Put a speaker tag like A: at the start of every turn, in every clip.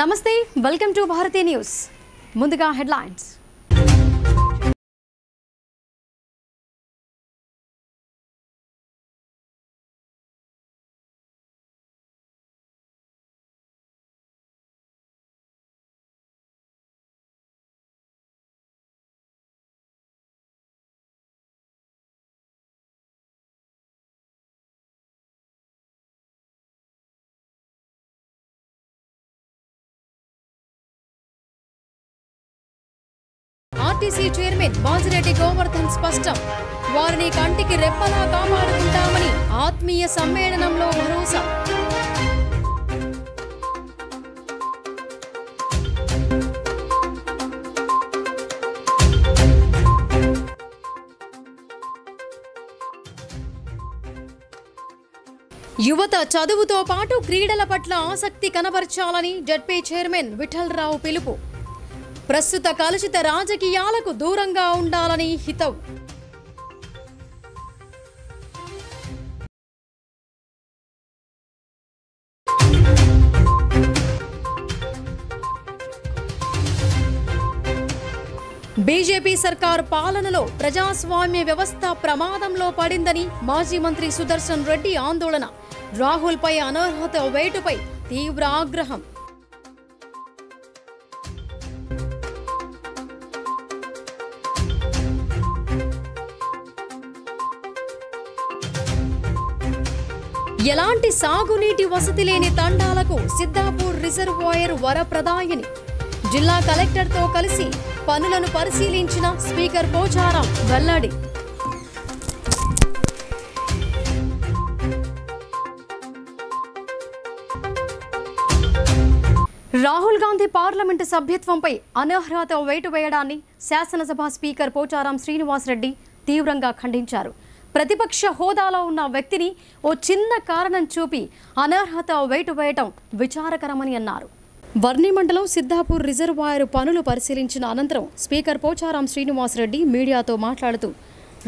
A: నమస్తే, welcome to Bharati news. ముందుగా headlines. RTC chairman Bajireddy Govardhan స్పష్టం. వారిని కంటికి రెప్పలా కాపాడుకుంటామని ఆత్మీయ సమ్మేళనంలో భరోసా. యువత చదువుతో పాటు క్రీడల పట్ల ఆసక్తి కనబర్చాలని జెడ్పీ చైర్మన్ విఠలరావు పిలుపు. ప్రస్తుత కలుషిత రాజకీయాలకు దూరంగా ఉండాలని హితవు. బీజేపీ సర్కార్ పాలనలో ప్రజాస్వామ్య వ్యవస్థ ప్రమాదంలో పడిందని మాజీ మంత్రి సుదర్శన్ రెడ్డి ఆందోళన. రాహుల్పై అనర్హత వేటుపై తీవ్ర ఆగ్రహం. ఎలాంటి సాగునీటి వసతి లేని తండాలకు సిద్ధాపూర్ రిజర్వాయర్ వరప్రదాయని. జిల్లా కలెక్టర్తో కలిసి పనులను పరిశీలించిన స్పీకర్ పోచారం వెల్లడి. రాహుల్ గాంధీ పార్లమెంటు సభ్యత్వంపై అనర్హత వేటు వేయడాన్ని శాసనసభ స్పీకర్ పోచారం శ్రీనివాసరెడ్డి తీవ్రంగా ఖండించారు. ప్రతిపక్ష హోదాలో ఉన్న వ్యక్తిని ఓ చిన్న కారణం చూపి అనర్హత వేటు వేయటం విచారకరమని అన్నారు. వర్ణి మండలం సిద్ధాపూర్ రిజర్వాయర్ పనులు పరిశీలించిన అనంతరం స్పీకర్ పోచారం శ్రీనివాసరెడ్డి మీడియాతో మాట్లాడుతూ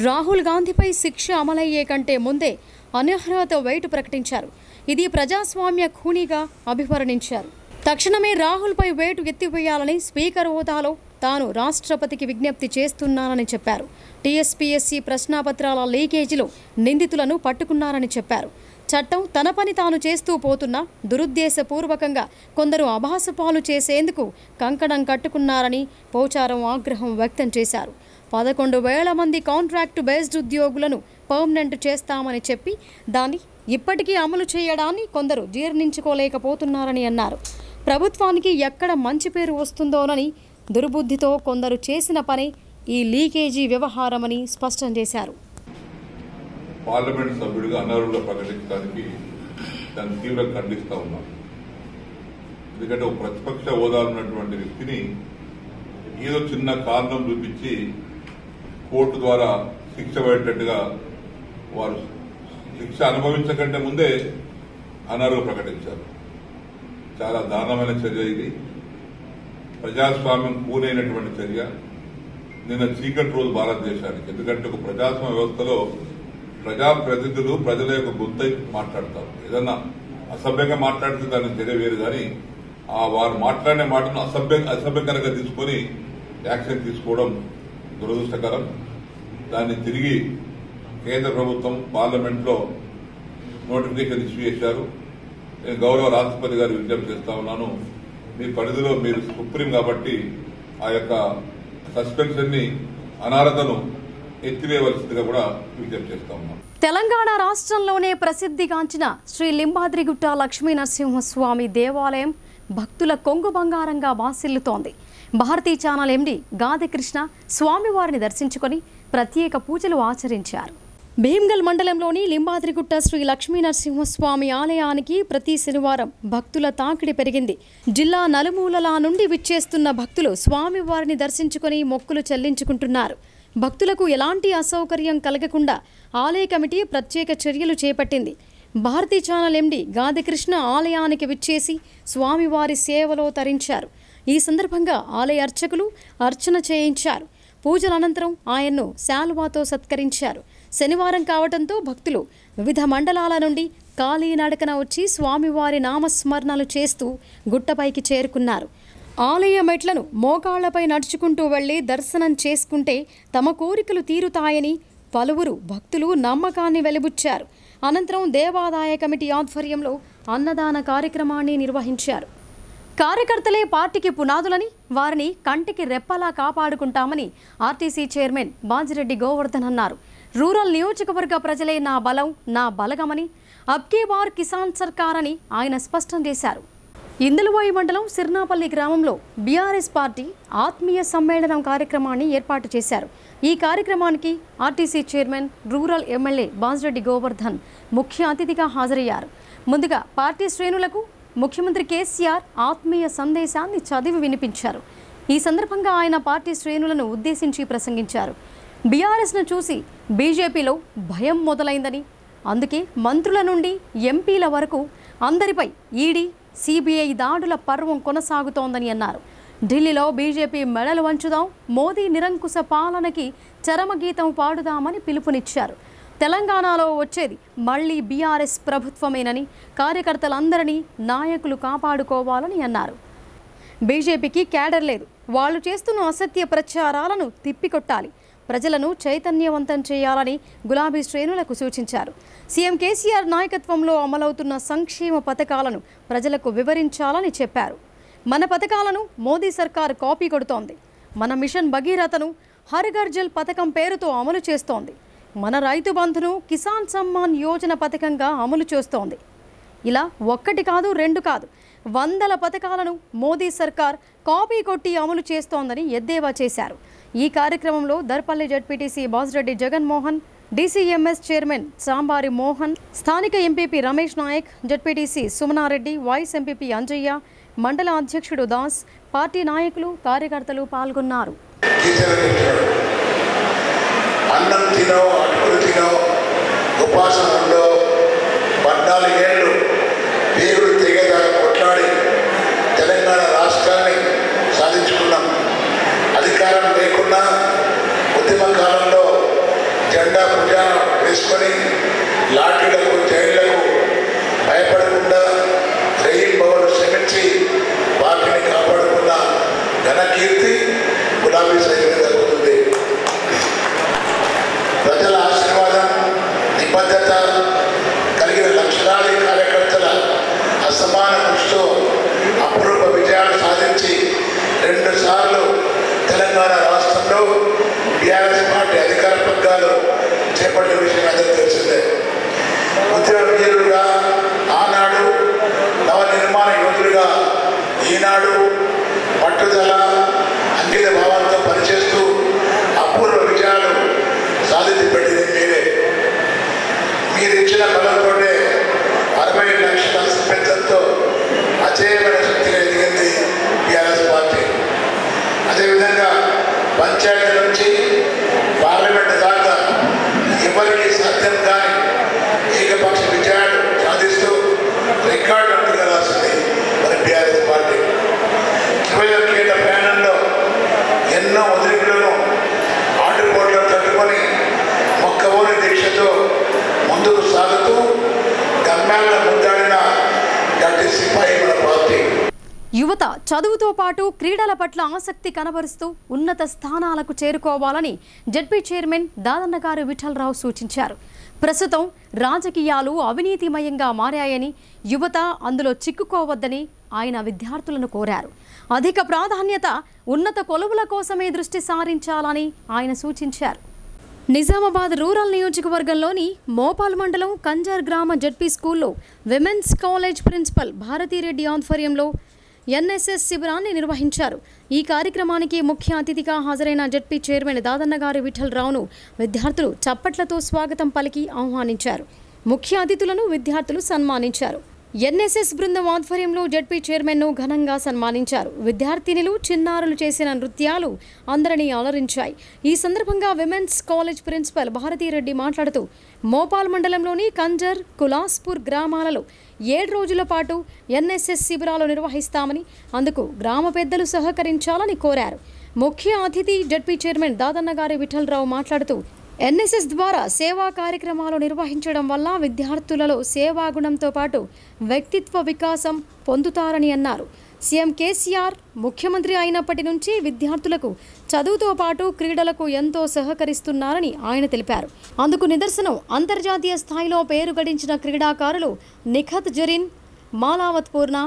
A: రాహుల్ గాంధీపై శిక్ష అమలయ్యే కంటే ముందే అనర్హత వేటు ప్రకటించారు. ఇది ప్రజాస్వామ్య ఖూనీగా అభివర్ణించారు. తక్షణమే రాహుల్పై వేటు ఎత్తివేయాలని స్పీకర్ హోదాలో తాను రాష్ట్రపతికి విజ్ఞప్తి చేస్తున్నానని చెప్పారు. టీఎస్పీఎస్సీ ప్రశ్నాపత్రాల లీకేజీలో నిందితులను పట్టుకున్నారని చెప్పారు. చట్టం తన పని తాను చేస్తూ పోతున్నా దురుద్దేశపూర్వకంగా కొందరు అభాసపాలు చేసేందుకు కంకణం కట్టుకున్నారని పోచారం ఆగ్రహం వ్యక్తం చేశారు. 11,000 మంది కాంట్రాక్టు బేస్డ్ ఉద్యోగులను పర్మనెంట్ చేస్తామని చెప్పి దాన్ని ఇప్పటికీ అమలు చేయడాన్ని కొందరు జీర్ణించుకోలేకపోతున్నారని అన్నారు. ప్రభుత్వానికి ఎక్కడ మంచి పేరు వస్తుందోనని దుర్బుద్ధితో కొందరు చేసిన పని ఈ లీకేజీ వ్యవహారమని స్పష్టం చేశారు.
B: పార్లమెంట్ సభ్యుడిగా అనర్హులుగా ప్రకటించడానికి దాన్ని తీవ్రంగా ఖండిస్తా ఉన్నాం. ఎందుకంటే ఒక ప్రతిపక్ష హోదా ఉన్నటువంటి వ్యక్తిని ఏదో చిన్న కారణం చూపించి కోర్టు ద్వారా శిక్ష పడేటట్టుగా వారు శిక్ష అనుభవించకంటే ముందే అనర్హులు ప్రకటించారు. చాలా దారుణమైన చర్య ఇది. ప్రజాస్వామ్యం కూనైనటువంటి చర్య. నిన్న చీకటి రోజు భారతదేశానికి. ఎందుకంటే ఒక ప్రజాస్వామ్య వ్యవస్థలో ప్రజాప్రతినిధులు ప్రజల యొక్క గొంతై మాట్లాడతారు. ఏదన్నా అసభ్యంగా మాట్లాడితే దాని చర్య వేరు, కానీ వారు మాట్లాడిన మాటను అసభ్యకరంగా తీసుకుని యాక్షన్ తీసుకోవడం దురదృష్టకరం. దాన్ని తిరిగి కేంద్ర ప్రభుత్వం పార్లమెంట్లో నోటిఫికేషన్ ఇష్యూ చేశారు. నేను గౌరవ రాష్ట్రపతి గారు విజ్ఞప్తి చేస్తా ఉన్నాను, మీ పరిధిలో మీరు సుప్రీం కాబట్టి ఆ యొక్క సస్పెన్షన్ ని అనర్హతను ఎత్తివేయవలసిందిగా కూడా విజ్ఞప్తి చేస్తా ఉన్నాం.
A: తెలంగాణ రాష్ట్రంలోనే ప్రసిద్ధిగాంచిన శ్రీ లింబాద్రిగుట్ట లక్ష్మీ నరసింహస్వామి దేవాలయం భక్తుల కొంగు బంగారంగా బాసిల్లుతోంది. భారతీ ఛానల్ ఎండి గాది కృష్ణ స్వామివారిని దర్శించుకొని ప్రత్యేక పూజలు ఆచరించారు. భీమ్గల్ మండలంలోని లింబాద్రిగుట్ట శ్రీ లక్ష్మీ నరసింహస్వామి ఆలయానికి ప్రతి శనివారం భక్తుల తాకిడి పెరిగింది. జిల్లా నలుమూలల నుండి విచ్చేస్తున్న భక్తులు స్వామివారిని దర్శించుకొని మొక్కులు చెల్లించుకుంటున్నారు. భక్తులకు ఎలాంటి అసౌకర్యం కలగకుండా ఆలయ కమిటీ ప్రత్యేక చర్యలు చేపట్టింది. భారతీ ఛానల్ ఎండి గాది కృష్ణ ఆలయానికి విచ్చేసి స్వామివారి సేవలో తరించారు. ఈ సందర్భంగా ఆలయ అర్చకులు అర్చన చేయించారు. పూజల అనంతరం ఆయన్ను శాలువాతో సత్కరించారు. శనివారం కావడంతో భక్తులు వివిధ మండలాల నుండి కాలినడకన వచ్చి స్వామివారి నామస్మరణలు చేస్తూ గుట్టపైకి చేరుకున్నారు. ఆలయ మెట్లను మోకాళ్లపై నడుచుకుంటూ వెళ్లి దర్శనం చేసుకుంటే తమ కోరికలు తీరుతాయని పలువురు భక్తులు నమ్మకాన్ని వెలిబుచ్చారు. అనంతరం దేవాదాయ కమిటీ ఆధ్వర్యంలో అన్నదాన కార్యక్రమాన్ని నిర్వహించారు. కార్యకర్తలే పార్టీకి పునాదులని, వారిని కంటికి రెప్పలా కాపాడుకుంటామని ఆర్టీసీ చైర్మన్ బాజిరెడ్డి గోవర్ధన్ అన్నారు. రూరల్ నియోజకవర్గ ప్రజలే నా బలం, నా బలగమని, అబ్కీ బార్ కిసాన్ సర్కార్ అని ఆయన స్పష్టం చేశారు. ఇందులవాయి మండలం సిర్నాపల్లి గ్రామంలో బీఆర్ఎస్ పార్టీ ఆత్మీయ సమ్మేళనం కార్యక్రమాన్ని ఏర్పాటు చేశారు. ఈ కార్యక్రమానికి RTC chairman, rural MLA Bajireddy Govardhan ముఖ్య అతిథిగా హాజరయ్యారు. ముందుగా పార్టీ శ్రేణులకు ముఖ్యమంత్రి కేసీఆర్ ఆత్మీయ సందేశాన్ని చదివి వినిపించారు. ఈ సందర్భంగా ఆయన పార్టీ శ్రేణులను ఉద్దేశించి ప్రసంగించారు. బీఆర్ఎస్ను చూసి బీజేపీలో భయం మొదలైందని, అందుకే మంత్రుల నుండి ఎంపీల వరకు అందరిపై ఈడీ, సిబిఐ దాడుల పర్వం కొనసాగుతోందని అన్నారు. ఢిల్లీలో బీజేపీ మెడలు వంచుదాం, మోదీ నిరంకుశ పాలనకి చరమగీతం పాడుదామని పిలుపునిచ్చారు. తెలంగాణలో వచ్చేది మళ్లీ బీఆర్ఎస్ ప్రభుత్వమేనని, కార్యకర్తలందరినీ నాయకులు కాపాడుకోవాలని అన్నారు. బీజేపీకి క్యాడర్ లేదు, వాళ్ళు చేస్తున్న అసత్య ప్రచారాలను తిప్పికొట్టాలి, ప్రజలను చైతన్యవంతం చేయాలని గులాబీ శ్రేణులకు సూచించారు. సీఎం కేసీఆర్ నాయకత్వంలో అమలవుతున్న సంక్షేమ పథకాలను ప్రజలకు వివరించాలని చెప్పారు. మన పథకాలను మోదీ సర్కార్ కాపీ కొడుతోంది. మన మిషన్ భగీరథను హర్ ఘర్ జల్ పథకం పేరుతో అమలు చేస్తోంది. మన రైతు బంధును కిసాన్ సమ్మాన్ యోజన పథకంగా అమలు చేస్తోంది. ఇలా ఒక్కటి కాదు, రెండు కాదు, వందల పథకాలను మోదీ సర్కార్ కాపీ కొట్టి అమలు చేస్తోందని ఎద్దేవా చేశారు. ఈ కార్యక్రమంలో Darpalli ZPTC Bajireddy Jaganmohan, DCMS chairman Sambari Mohan, స్థానిక MPP Ramesh Nayak, ZPTC Sumanareddy, vice MPP Anjaiah, mandal అధ్యక్షుడు దాస్, పార్టీ నాయకులు, కార్యకర్తలు పాల్గొన్నారు.
C: అన్నం తినో, అటుకులు తినో, ఉపాసన ఉండో, 14 ఏళ్ళు వీరుడు తెగేదాకా కొట్లాడి తెలంగాణ రాష్ట్రాన్ని సాధించుకున్నాం. అధికారం లేకున్నా ఉద్యమ కాలంలో జెండా భుజాన వేసుకొని లాఠీలకు, జైళ్లకు భయపడకుండా రేయింబవలు శ్రమించి పార్టీని కాపాడుకున్న ఘనకీర్తి గులాబీ సైన్యం జరుగుతుంది. ప్రజల ఆశీర్వాదం, నిబద్ధత కలిగిన లక్షలాది కార్యకర్తల అసమాన కృషితో అపూర్వ విజయాలు సాధించి 2 సార్లు తెలంగాణ రాష్ట్రంలో బీఆర్ఎస్ పార్టీ అధికార పగ్గాలు చేపట్టిన విషయం అందరికీ తెలిసిందే. ఉద్యమ వీరులుగా ఆనాడు, నవ నిర్మాణ యోధులుగా ఈనాడు పట్టుదల, అంకిత భావంతో పనిచేస్తూ అపూర్వ విజయాలు సాధించి పెట్టింది మీరే. మీరు ఇచ్చిన బలంతోనే 60 లక్షల పెంచడంతో అజేయమైన శక్తిగా ఎదిగింది బీఆర్ఎస్ పార్టీ. అదేవిధంగా పంచాయతీ నుంచి పార్లమెంట్ దాకా ఎవరికి సాధ్యం కాని ఏకపక్ష విజయాలు సాధిస్తూ రికార్డు అంటుగా రాసింది మన బీఆర్ఎస్ పార్టీ. 21 ఏళ్ల ప్రయాణంలో ఎన్నో ఒదిరిపులను, ఆటుపోట్లను తట్టుకొని మొక్కవోని దీక్షతో ముందుకు సాగుతూ గమ్యాలను ముద్దాడిన గట్టి సిపాయి మన పార్టీ.
A: యువత చదువుతో పాటు క్రీడల పట్ల ఆసక్తి కనబరుస్తూ ఉన్నత స్థానాలకు చేరుకోవాలని జడ్పీ చైర్మన్ దాదన్నగారు విఠలరావు సూచించారు. ప్రస్తుతం రాజకీయాలు అవినీతిమయంగా మారాయని, యువత అందులో చిక్కుకోవద్దని ఆయన విద్యార్థులను కోరారు. అధిక ప్రాధాన్యత ఉన్నత కొలువుల కోసమే దృష్టి సారించాలని ఆయన సూచించారు. నిజామాబాద్ రూరల్ నియోజకవర్గంలోని మోపాల్ మండలం కంజర్ గ్రామ జడ్పీ స్కూల్లో విమెన్స్ కాలేజ్ ప్రిన్సిపల్ భారతీరెడ్డి ఆధ్వర్యంలో ఎన్ఎస్ఎస్ శిబిరాన్ని నిర్వహించారు. ఈ కార్యక్రమానికి ముఖ్య అతిథిగా హాజరైన జడ్పీ చైర్మన్ దాదన్నగారి విఠలరావును విద్యార్థులు చప్పట్లతో స్వాగతం పలికి ఆహ్వానించారు. ముఖ్య అతిథులను విద్యార్థులు సన్మానించారు. ఎన్ఎస్ఎస్ బృందం ఆధ్వర్యంలో జడ్పీ చైర్మన్ను ఘనంగా సన్మానించారు. విద్యార్థినులు, చిన్నారులు చేసిన నృత్యాలు అందరినీ అలరించాయి. ఈ సందర్భంగా విమెన్స్ కాలేజ్ ప్రిన్సిపల్ భారతీరెడ్డి మాట్లాడుతూ మోపాల్ మండలంలోని కంజర్, కులాస్పూర్ గ్రామాలలో 7 రోజుల పాటు ఎన్ఎస్ఎస్ శిబిరాలు నిర్వహిస్తామని, అందుకు గ్రామ పెద్దలు సహకరించాలని కోరారు. ముఖ్య అతిథి జడ్పీ చైర్మన్ దాదన్నగారి విఠలరావు మాట్లాడుతూ ఎన్ఎస్ఎస్ ద్వారా సేవా కార్యక్రమాలు నిర్వహించడం వల్ల విద్యార్థులలో సేవాగుణంతో పాటు వ్యక్తిత్వ వికాసం పొందుతారని అన్నారు. సీఎం కేసీఆర్ ముఖ్యమంత్రి అయినప్పటి నుంచి విద్యార్థులకు చదువుతో పాటు క్రీడలకు ఎంతో సహకరిస్తున్నారని ఆయన తెలిపారు. అందుకు నిదర్శనం అంతర్జాతీయ స్థాయిలో పేరు గడించిన క్రీడాకారులు నిఖత్ జరీన్, మాలావత్ పూర్ణ,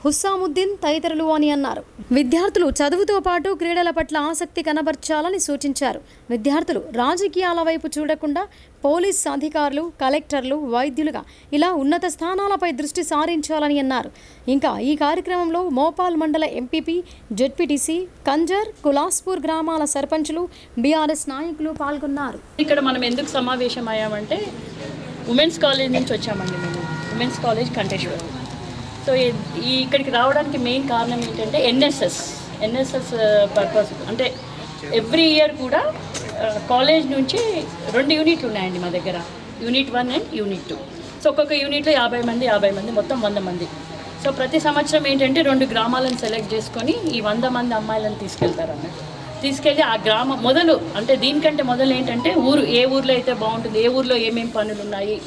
A: హుస్సాముద్దీన్ తదితరులు అని అన్నారు. విద్యార్థులు చదువుతో పాటు క్రీడల పట్ల ఆసక్తి కనబర్చాలని సూచించారు. విద్యార్థులు రాజకీయాల వైపు చూడకుండా పోలీస్ అధికారులు, కలెక్టర్లు, వైద్యులుగా ఇలా ఉన్నత స్థానాలపై దృష్టి సారించాలని అన్నారు. ఇంకా ఈ కార్యక్రమంలో మోపాల్ మండల ఎంపీపీ, జెడ్పీటీసీ, కంజర్, కులాస్పూర్ గ్రామాల సర్పంచులు, బీఆర్ఎస్ నాయకులు పాల్గొన్నారు.
D: ఇక్కడ మనం ఎందుకు సమావేశం అయ్యామంటే ఉమెన్స్ కాలేజ్ నుంచి వచ్చామండి. మేము ఉమెన్స్ కాలేజ్ కంటేశ్వరం. సో ఇక్కడికి రావడానికి మెయిన్ కారణం ఏంటంటే ఎన్ఎస్ఎస్ పర్పస్. అంటే ఎవ్రీ ఇయర్ కూడా కాలేజ్ నుంచి 2 యూనిట్లు ఉన్నాయండి మా దగ్గర, యూనిట్ 1 అండ్ యూనిట్ 2. సో ఒక్కొక్క యూనిట్లో 50 మంది మొత్తం 100 మంది. సో ప్రతి సంవత్సరం ఏంటంటే 2 గ్రామాలను సెలెక్ట్ చేసుకొని ఈ 100 మంది అమ్మాయిలను తీసుకెళ్తారు అన్నట్టు. తీసుకెళ్ళి ఆ గ్రామం మొదలు, అంటే దీనికంటే మొదలు ఏంటంటే ఏ ఊర్లో అయితే బాగుంటుంది, ఏ ఊర్లో ఏమేమి పనులు ఉన్నాయి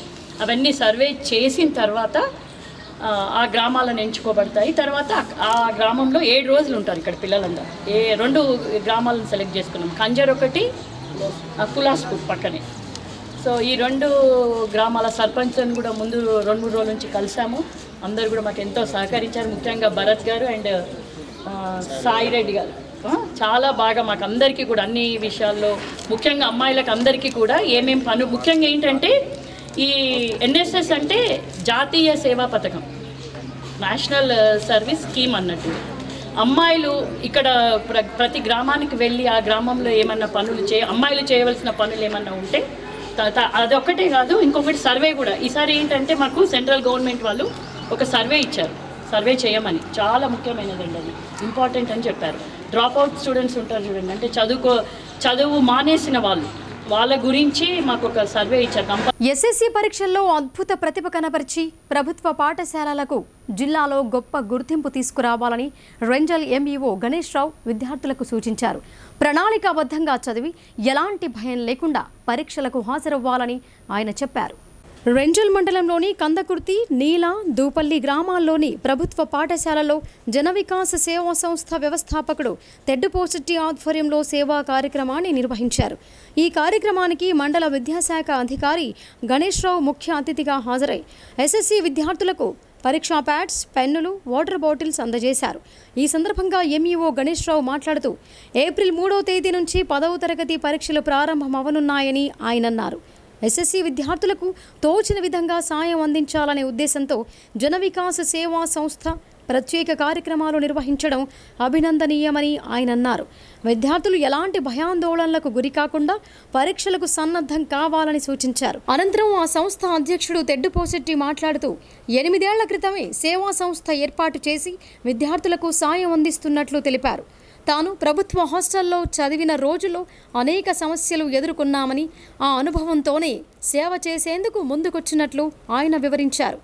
D: అవన్నీ సర్వే చేసిన తర్వాత ఆ గ్రామాలను ఎంచుకోబడతాయి. తర్వాత ఆ గ్రామంలో 7 రోజులు ఉంటారు ఇక్కడ పిల్లలందరూ. 2 గ్రామాలను సెలెక్ట్ చేసుకున్నాం, కంజర్ ఒకటి, కులాస్పూర్ పక్కనే. సో ఈ 2 గ్రామాల సర్పంచ్లను కూడా ముందు 2-3 రోజుల నుంచి కలిసాము. అందరు కూడా మాకు ఎంతో సహకరించారు. ముఖ్యంగా భరత్ గారు అండ్ సాయిరెడ్డి గారు చాలా బాగా మాకు అందరికీ కూడా అన్ని విషయాల్లో, ముఖ్యంగా అమ్మాయిలకు అందరికీ కూడా ఏమేం పనులు, ముఖ్యంగా ఏంటంటే ఈ ఎన్ఎస్ఎస్ అంటే జాతీయ సేవా పథకం, నేషనల్ సర్వీస్ స్కీమ్ అన్నట్టు. అమ్మాయిలు ఇక్కడ ప్రతి గ్రామానికి వెళ్ళి ఆ గ్రామంలో ఏమన్నా పనులు అమ్మాయిలు చేయవలసిన పనులు ఏమన్నా ఉంటే అదొక్కటే కాదు, ఇంకొకటి సర్వే కూడా. ఈసారి ఏంటంటే మాకు సెంట్రల్ గవర్నమెంట్ వాళ్ళు ఒక సర్వే ఇచ్చారు, సర్వే చేయమని. చాలా ముఖ్యమైనదండి, అది ఇంపార్టెంట్ అని చెప్పారు. డ్రాప్ అవుట్ స్టూడెంట్స్ ఉంటారు చూడండి, అంటే చదువు మానేసిన వాళ్ళ గురించి మాకు ఒక సర్వే ఇచ్చారు.
A: ఎస్ఎస్సీ పరీక్షల్లో అద్భుత ప్రతిభ కనబరిచి ప్రభుత్వ పాఠశాలలకు జిల్లాలో గొప్ప గుర్తింపు తీసుకురావాలని రెంజల్ ఎంఈఓ గణేష్ రావు విద్యార్థులకు సూచించారు. ప్రణాళికాబద్ధంగా చదివి ఎలాంటి భయం లేకుండా పరీక్షలకు హాజరవ్వాలని ఆయన చెప్పారు. రెంజల్ మండలంలోని కందకుర్తి, నీల, దూపల్లి గ్రామాల్లోని ప్రభుత్వ పాఠశాలలో జనవికాస సేవా సంస్థ వ్యవస్థాపకుడు తెడ్డుపోశెట్టి ఆధ్వర్యంలో సేవా కార్యక్రమాన్ని నిర్వహించారు. ఈ కార్యక్రమానికి మండల విద్యాశాఖ అధికారి గణేష్ రావు ముఖ్య అతిథిగా హాజరై ఎస్ఎస్సీ విద్యార్థులకు పరీక్షా ప్యాడ్స్, పెన్నులు, వాటర్ బాటిల్స్ అందజేశారు. ఈ సందర్భంగా ఎంఈఓ గణేష్ రావు మాట్లాడుతూ ఏప్రిల్ 3వ తేదీ నుంచి 10వ తరగతి పరీక్షలు ప్రారంభమవనున్నాయని ఆయన అన్నారు. ఎస్ఎస్సీ విద్యార్థులకు తోచిన విధంగా సాయం అందించాలనే ఉద్దేశంతో జనవికాస సేవా సంస్థ ప్రత్యేక కార్యక్రమాలు నిర్వహించడం అభినందనీయమని ఆయన అన్నారు. విద్యార్థులు ఎలాంటి భయాందోళనలకు గురికాకుండా పరీక్షలకు సన్నద్ధం కావాలని సూచించారు. అనంతరం ఆ సంస్థ అధ్యక్షుడు తెడ్డుపోశెట్టి మాట్లాడుతూ 8 ఏళ్ల క్రితమే సేవా సంస్థ ఏర్పాటు చేసి విద్యార్థులకు సాయం అందిస్తున్నట్లు తెలిపారు. తాను ప్రభుత్వ హాస్టల్లో చదివిన రోజుల్లో అనేక సమస్యలు ఎదుర్కొన్నామని, ఆ అనుభవంతోనే సేవ చేసేందుకు ముందుకొచ్చినట్లు ఆయన వివరించారు.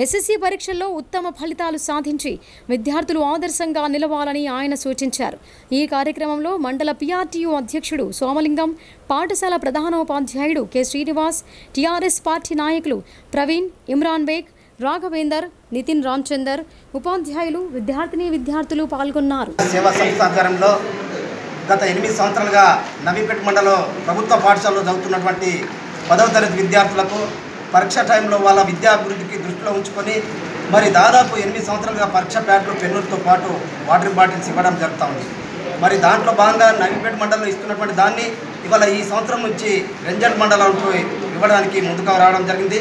A: ఎస్ఎస్సీ పరీక్షల్లో ఉత్తమ ఫలితాలు సాధించి విద్యార్థులు ఆదర్శంగా నిలవాలని ఆయన సూచించారు. ఈ కార్యక్రమంలో మండల పిఆర్టీయూ అధ్యక్షుడు సోమలింగం, పాఠశాల ప్రధానోపాధ్యాయుడు కె శ్రీనివాస్, టీఆర్ఎస్ పార్టీ నాయకులు ప్రవీణ్, ఇమ్రాన్ బేగ్, రాఘవేందర్, నితిన్ రామచందర్, ఉపాధ్యాయులు, విద్యార్థులు పాల్గొన్నారు.
E: సేవా సంస్థ ఆధ్వర్యంలో గత 8 సంవత్సరాలుగా నవీపేట మండలం ప్రభుత్వ పాఠశాలలో చదువుతున్నటువంటి 10వ తరగతి విద్యార్థులకు పరీక్ష టైంలో వాళ్ళ విద్యాభివృద్ధికి దృష్టిలో ఉంచుకొని మరి దాదాపు 8 సంవత్సరాలుగా పరీక్ష ప్యాడ్లు, పెన్నులతో పాటు వాటర్ బాటిల్స్ ఇవ్వడం జరుగుతూ ఉంది. మరి దాంట్లో భాగంగా నవీపేట మండలంలో ఇస్తున్నటువంటి దాన్ని ఇవాళ ఈ సంవత్సరం నుంచి రెంజల్ మండలంలో ఇవ్వడానికి ముందుకు రావడం జరిగింది.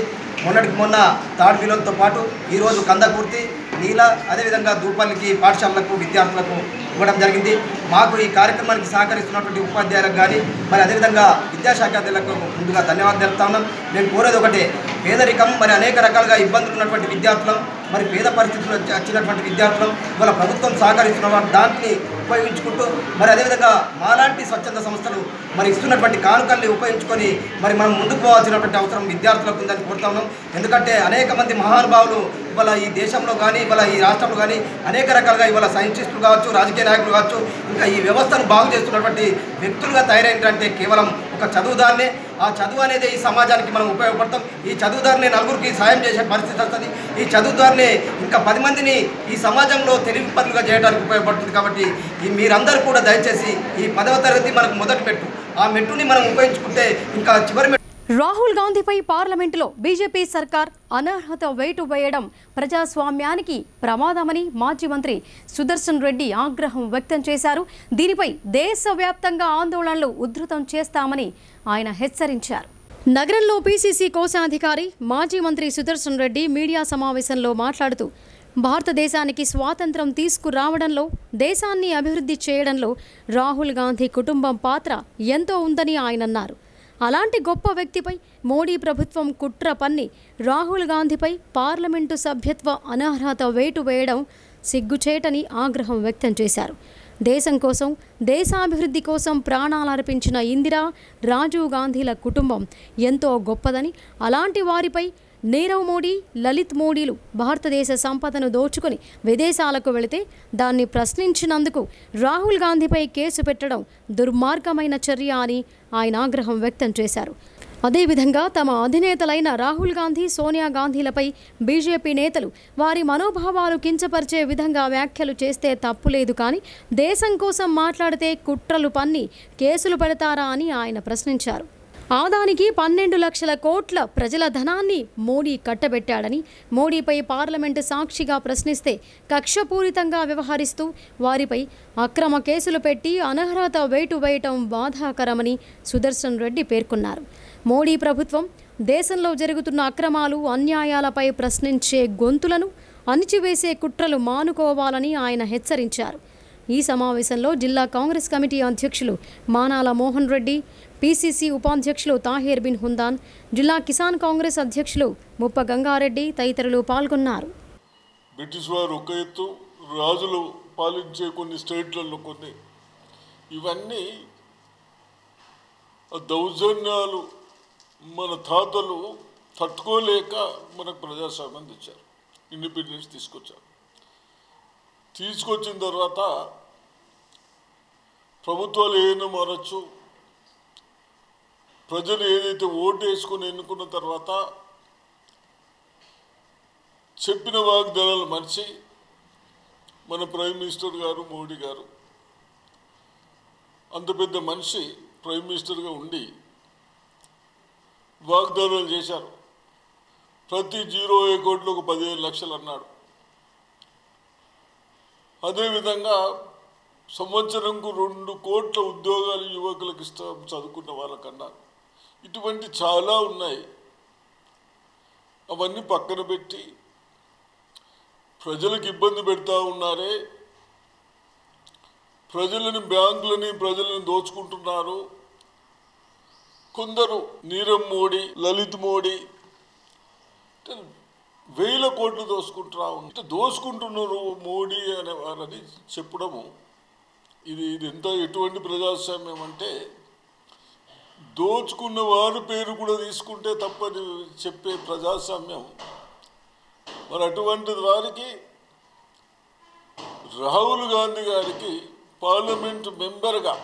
E: మొన్న తాడు విలువలతో పాటు ఈరోజు కందకుర్తి, నీల, అదేవిధంగా దూపల్లికి పాఠశాలలకు విద్యార్థులకు ఇవ్వడం జరిగింది. మాకు ఈ కార్యక్రమానికి సహకరిస్తున్నటువంటి ఉపాధ్యాయులకు కానీ మరి అదేవిధంగా విద్యాశాఖ అధికారులకు ముందుగా ధన్యవాదాలు తెలుపుతా ఉన్నాం. మేము కోరేది ఒకటే, పేదరికం మరి అనేక రకాలుగా ఇబ్బందులు ఉన్నటువంటి విద్యార్థులం మరి పేద పరిస్థితులు వచ్చినటువంటి విద్యార్థులం ఇవాళ ప్రభుత్వం సహకరిస్తున్న దాన్ని ఉపయోగించుకుంటూ మరి అదేవిధంగా మాలాంటి స్వచ్ఛంద సంస్థలు మరి ఇస్తున్నటువంటి కానుకల్ని ఉపయోగించుకొని మరి మనం ముందుకు పోవాల్సినటువంటి అవసరం విద్యార్థులకు ఉందని కోరుతా ఉన్నాం. ఎందుకంటే అనేక మంది మహానుభావులు ఇవాళ ఈ దేశంలో కానీ ఇవాళ ఈ రాష్ట్రంలో కానీ అనేక రకాలుగా ఇవాళ సైంటిస్టులు కావచ్చు, రాజకీయ నాయకులు కావచ్చు, ఇంకా ఈ వ్యవస్థను బాగు చేస్తున్నటువంటి వ్యక్తులుగా తయారైనటువంటి కేవలం ఒక చదువుదారునే. ఆ చదువు అనేది ఈ సమాజానికి మనం ఉపయోగపడతాం. ఈ చదువుదారుని నలుగురికి సాయం చేసే పరిస్థితి వస్తుంది. ఈ చదువుదారుని ఇంకా 10 మందిని ఈ సమాజంలో తెలివి పనులుగా చేయడానికి ఉపయోగపడుతుంది. కాబట్టి ఈ మీరందరూ కూడా దయచేసి ఈ 10వ తరగతి మనకు మొదటి మెట్టు, ఆ మెట్టుని మనం ఉపయోగించుకుంటే ఇంకా చివరి మెట్టు.
A: రాహుల్ గాంధీపై పార్లమెంటులో బీజేపీ సర్కార్ అనర్హత వేటు వేయడం ప్రజాస్వామ్యానికి ప్రమాదమని మాజీ మంత్రి సుదర్శన్ రెడ్డి ఆగ్రహం వ్యక్తం చేశారు. దీనిపై దేశవ్యాప్తంగా ఆందోళనలు ఉధృతం చేస్తామని ఆయన హెచ్చరించారు. నగరంలో పీసీసీ కోశాధికారి మాజీ మంత్రి సుదర్శన్ రెడ్డి మీడియా సమావేశంలో మాట్లాడుతూ భారతదేశానికి స్వాతంత్రం తీసుకురావడంలో, దేశాన్ని అభివృద్ధి చేయడంలో రాహుల్ గాంధీ కుటుంబం పాత్ర ఎంతో ఉందని ఆయన అన్నారు. అలాంటి గొప్ప వ్యక్తిపై మోడీ ప్రభుత్వం కుట్ర పన్ని రాహుల్ గాంధీపై పార్లమెంటు సభ్యత్వ అనర్హత వేటు వేయడం సిగ్గుచేటని ఆగ్రహం వ్యక్తం చేశారు. దేశం కోసం, దేశాభివృద్ధి కోసం ప్రాణాలర్పించిన ఇందిరా, రాజీవ్ గాంధీల కుటుంబం ఎంతో గొప్పదని, అలాంటి వారిపై నీరవ్ మోడీ, లలిత్ మోడీలు భారతదేశ సంపదను దోచుకొని విదేశాలకు వెళితే దాన్ని ప్రశ్నించినందుకు రాహుల్ గాంధీపై కేసు పెట్టడం దుర్మార్గమైన చర్య అని ఆయన ఆగ్రహం వ్యక్తం చేశారు. అదేవిధంగా తమ అధినేతలైన రాహుల్ గాంధీ, సోనియా గాంధీలపై బీజేపీ నేతలు వారి మనోభావాలు కించపరిచే విధంగా వ్యాఖ్యలు చేస్తే తప్పులేదు, కానీ దేశం కోసం మాట్లాడితే కుట్రలు పన్ని కేసులు పెడతారా అని ఆయన ప్రశ్నించారు. ఆదానికి 12 లక్షల కోట్ల ప్రజల ధనాన్ని మోడీ కట్టబెట్టాడని, మోడీపై పార్లమెంటు సాక్షిగా ప్రశ్నిస్తే కక్షపూరితంగా వ్యవహరిస్తూ వారిపై అక్రమ కేసులు పెట్టి అనర్హత వేటు వేయటం బాధాకరమని సుదర్శన్ రెడ్డి పేర్కొన్నారు. మోడీ ప్రభుత్వం దేశంలో జరుగుతున్న అక్రమాలు, అన్యాయాలపై ప్రశ్నించే గొంతులను అణిచివేసే కుట్రలు మానుకోవాలని ఆయన హెచ్చరించారు. ఈ సమావేశంలో జిల్లా కాంగ్రెస్ కమిటీ అధ్యక్షులు మానాల మోహన్ రెడ్డి, పీసీసీ ఉపాధ్యక్షులు తాహీర్ బిన్ హుందాన్, జిల్లా కిసాన్ కాంగ్రెస్ అధ్యక్షులు ముప్ప గంగారెడ్డి తదితరులు పాల్గొన్నారు.
F: బ్రిటిష్ వారు ఒక ఎత్తు, రాజులు పాలించే కొన్ని స్టేట్లలో కొన్ని, ఇవన్నీ దౌర్జన్యాలు మన తాతలు తట్టుకోలేక మనకు ప్రజాస్వామ్యం తెచ్చారు, ఇండిపెండెన్స్ తీసుకొచ్చారు. తీసుకొచ్చిన తర్వాత ప్రభుత్వాలు ఏదైనా మారచ్చు, ప్రజలు ఏదైతే ఓటు వేసుకొని ఎన్నుకున్న తర్వాత చెప్పిన వాగ్దానాలు మర్చి మన ప్రైమ్ మినిస్టర్ గారు మోడీ గారు అంత పెద్ద మనిషి ప్రైమ్ మినిస్టర్గా ఉండి వాగ్దానాలు చేశారు. ప్రతి 0 కోట్లకు 15 లక్షలు అన్నాడు. అదేవిధంగా సంవత్సరంకు 2 కోట్ల ఉద్యోగాలు యువకులకు ఇస్తాం చదువుకున్న వాళ్ళకన్నా. ఇటువంటి చాలా ఉన్నాయి. అవన్నీ పక్కన పెట్టి ప్రజలకు ఇబ్బంది పెడతా ఉన్నారే, ప్రజలని, బ్యాంకులని, ప్రజలను దోచుకుంటున్నారు. కొందరు నీరవ్ మోడీ, లలిత్ మోడీ 1000 కోట్లు దోసుకుంటున్నారు మోడీ అనేవారని చెప్పడము, ఇది ఎటువంటి ప్రజాస్వామ్యం అంటే, దోచుకున్న వారి పేరు కూడా తీసుకుంటే తప్పని చెప్పే ప్రజాస్వామ్యం. మరి అటువంటి వారికి రాహుల్ గాంధీ గారికి పార్లమెంటు మెంబర్గా,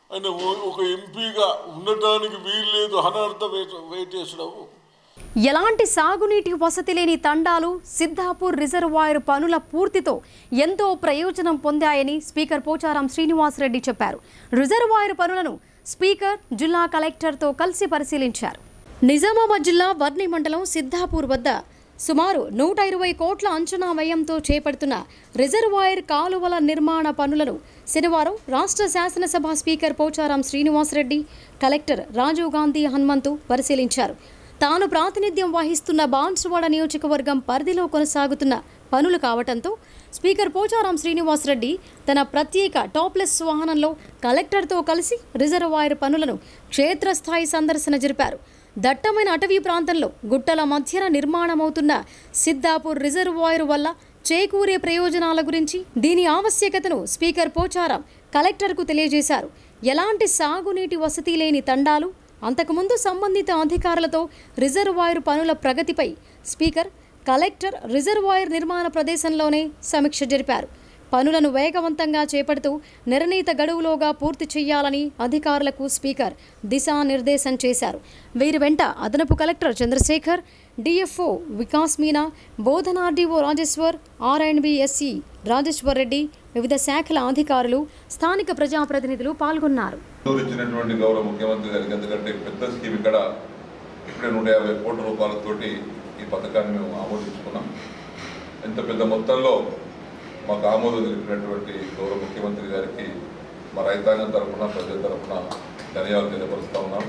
F: ఆయన ఒక ఎంపీగా ఉండటానికి వీల్లేదు, అనర్హత వేటేసడం.
A: ఎలాంటి సాగునీటి వసతి లేని తండాలు సిద్ధాపూర్ రిజర్వాయర్ పనుల పూర్తితో ఎంతో ప్రయోజనం పొందాయని స్పీకర్ పోచారం శ్రీనివాస్ రెడ్డి చెప్పారు. రిజర్వాయర్ పనులను స్పీకర్ జిల్లా కలెక్టర్తో కలిసి పరిశీలించారు. నిజామాబాద్ జిల్లా వర్ని మండలం సిద్ధాపూర్ వద్ద సుమారు 120 కోట్ల అంచనా వ్యయంతో చేపడుతున్న రిజర్వాయర్ కాలువల నిర్మాణ పనులను శనివారం రాష్ట్ర శాసనసభ స్పీకర్ పోచారం శ్రీనివాస్ రెడ్డి, కలెక్టర్ రాజీవ్ గాంధీ హనుమంతు పరిశీలించారు. తాను ప్రాతినిధ్యం వహిస్తున్న బాన్సువాడ నియోజకవర్గం పరిధిలో కొనసాగుతున్న పనులు కావడంతో స్పీకర్ పోచారం శ్రీనివాస్ రెడ్డి తన ప్రత్యేక టాప్లెస్ వాహనంలో కలెక్టర్తో కలిసి రిజర్వాయర్ పనులను క్షేత్రస్థాయి సందర్శన జరిపారు. దట్టమైన అటవీ ప్రాంతంలో గుట్టల మధ్యన నిర్మాణమవుతున్న సిద్ధాపూర్ రిజర్వాయర్ వల్ల చేకూరే ప్రయోజనాల గురించి, దీని ఆవశ్యకతను స్పీకర్ పోచారం కలెక్టర్కు తెలియజేశారు. ఎలాంటి సాగునీటి వసతి లేని తండాలు, అంతకుముందు సంబంధిత అధికారులతో రిజర్వాయర్ పనుల ప్రగతిపై స్పీకర్, కలెక్టర్ రిజర్వాయర్ నిర్మాణ ప్రదేశంలోనే సమీక్ష జరిపారు. పనులను వేగవంతంగా చేపడుతూ నిర్ణీత గడువులోగా పూర్తి చేయాలని అధికారులకు స్పీకర్ దిశానిర్దేశం చేశారు. వీరి వెంట అదనపు కలెక్టర్ చంద్రశేఖర్, డిఎఫ్ఓ వికాస్ మీనా, బోధన ఆర్డీఓ రాజేశ్వర్, ఆర్ఎండ్బిఎస్ఈ రాజేశ్వర్ రెడ్డి, వివిధ శాఖల అధికారులు, స్థానిక ప్రజాప్రతినిధులు పాల్గొన్నారు.
B: గౌరవ ముఖ్యమంత్రి గారికి ఎందుకంటే పెద్ద స్కీమ్ ఇక్కడ ఇప్పుడే 150 కోట్ల రూపాయలతోటి ఈ పథకాన్ని మేము ఆమోదించుకున్నాం. ఎంత పెద్ద మొత్తంలో మాకు ఆమోదం తెలిపినటువంటి గౌరవ ముఖ్యమంత్రి గారికి మా రైతాంగం తరఫున, ప్రజల తరఫున ధన్యవాదాలు తెలియపరుస్తూ ఉన్నాం.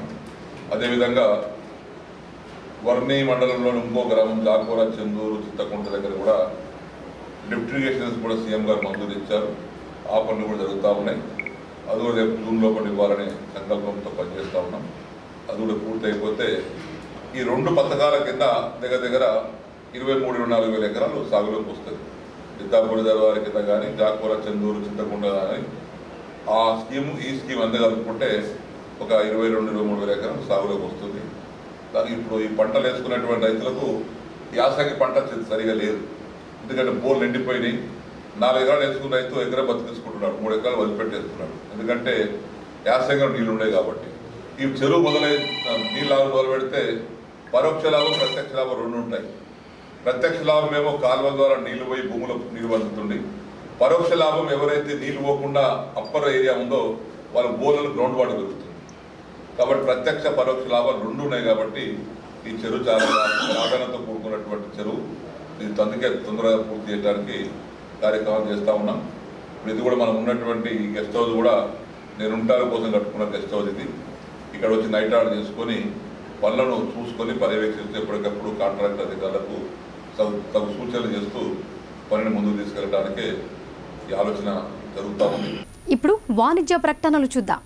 B: అదేవిధంగా వర్ణి మండలంలోని ఇంకో గ్రామం జాకోర, చెందూరు, చిత్తకుంట దగ్గర కూడా లిఫ్ట్ ఇరిగేషన్స్ కూడా సీఎం గారు మంజూరు ఇచ్చారు. ఆ పనులు కూడా జరుగుతూ ఉన్నాయి. అది కూడా రేపు జూన్ లోపల ఇవ్వాలనే సంకల్పంతో పనిచేస్తూ ఉన్నాం. అది కూడా పూర్తి అయిపోతే ఈ 2 పథకాల కింద దగ్గర దగ్గర 23-24 వేల ఎకరాలు సాగులోకి వస్తుంది. సిద్ధాపూర్ రిజర్వాయర్ కింద కానీ, జాకోర, చెందూరు, చింతకుంట కానీ ఆ స్కీము ఈ స్కీమ్ అంతా కలుపుకుంటే ఒక 22-23 వేల ఎకరాలు సాగులోకి వస్తుంది. దానికి ఇప్పుడు ఈ పంటలు వేసుకునేటువంటి రైతులకు యాసంగి పంట సరిగా లేదు. ఎందుకంటే బోర్లు ఎండిపోయినాయి. 4 ఎకరాలు వేసుకున్న రైతు ఎకరం బతికించుకుంటున్నాడు, 3 ఎకరాలు వదిలిపెట్టేస్తున్నాడు. ఎందుకంటే యాసంగిలో నీళ్ళు ఉన్నాయి కాబట్టి. ఈ చెరువు నీళ్ళు మొదలు పెడితే పరోక్ష లాభం, ప్రత్యక్ష లాభం 2 ఉంటాయి. ప్రత్యక్ష లాభం ఏమో కాలువ ద్వారా నీళ్లు పోయి భూములో నీరు అందుతుంది. పరోక్ష లాభం ఎవరైతే నీళ్లు పోకుండా అప్పర్ ఏరియా ఉందో వాళ్ళ బోర్లను గ్రౌండ్ వాటర్ దొరుకుతుంది. కాబట్టి ప్రత్యక్ష పరోక్ష లాభాలు 2 ఉన్నాయి. కాబట్టి ఈ చెరువు చాలా ప్రాధాన్యతతో కూడుకున్నటువంటి చెరువు. ఇది అందుకే తొందరగా పూర్తి చేయడానికి కార్యక్రమాలు చేస్తూ ఉన్నాం. ఇప్పుడు ఇది కూడా మనం ఉన్నటువంటి ఈ గెస్ట్ హౌస్ కూడా నేను ఉంటారు కోసం కట్టుకున్న గెస్ట్ హౌస్ ఇది. ఇక్కడ వచ్చి నైట్ ఆర్డర్ చేసుకొని పనులను చూసుకొని పర్యవేక్షిస్తూ ఎప్పటికప్పుడు కాంట్రాక్ట్ అధికారులకు తగు సూచనలు చేస్తూ పనిని ముందుకు తీసుకెళ్ళడానికే ఈ ఆలోచన జరుగుతూ ఉంది.
A: ఇప్పుడు వాణిజ్య ప్రకటనలు చూద్దాం.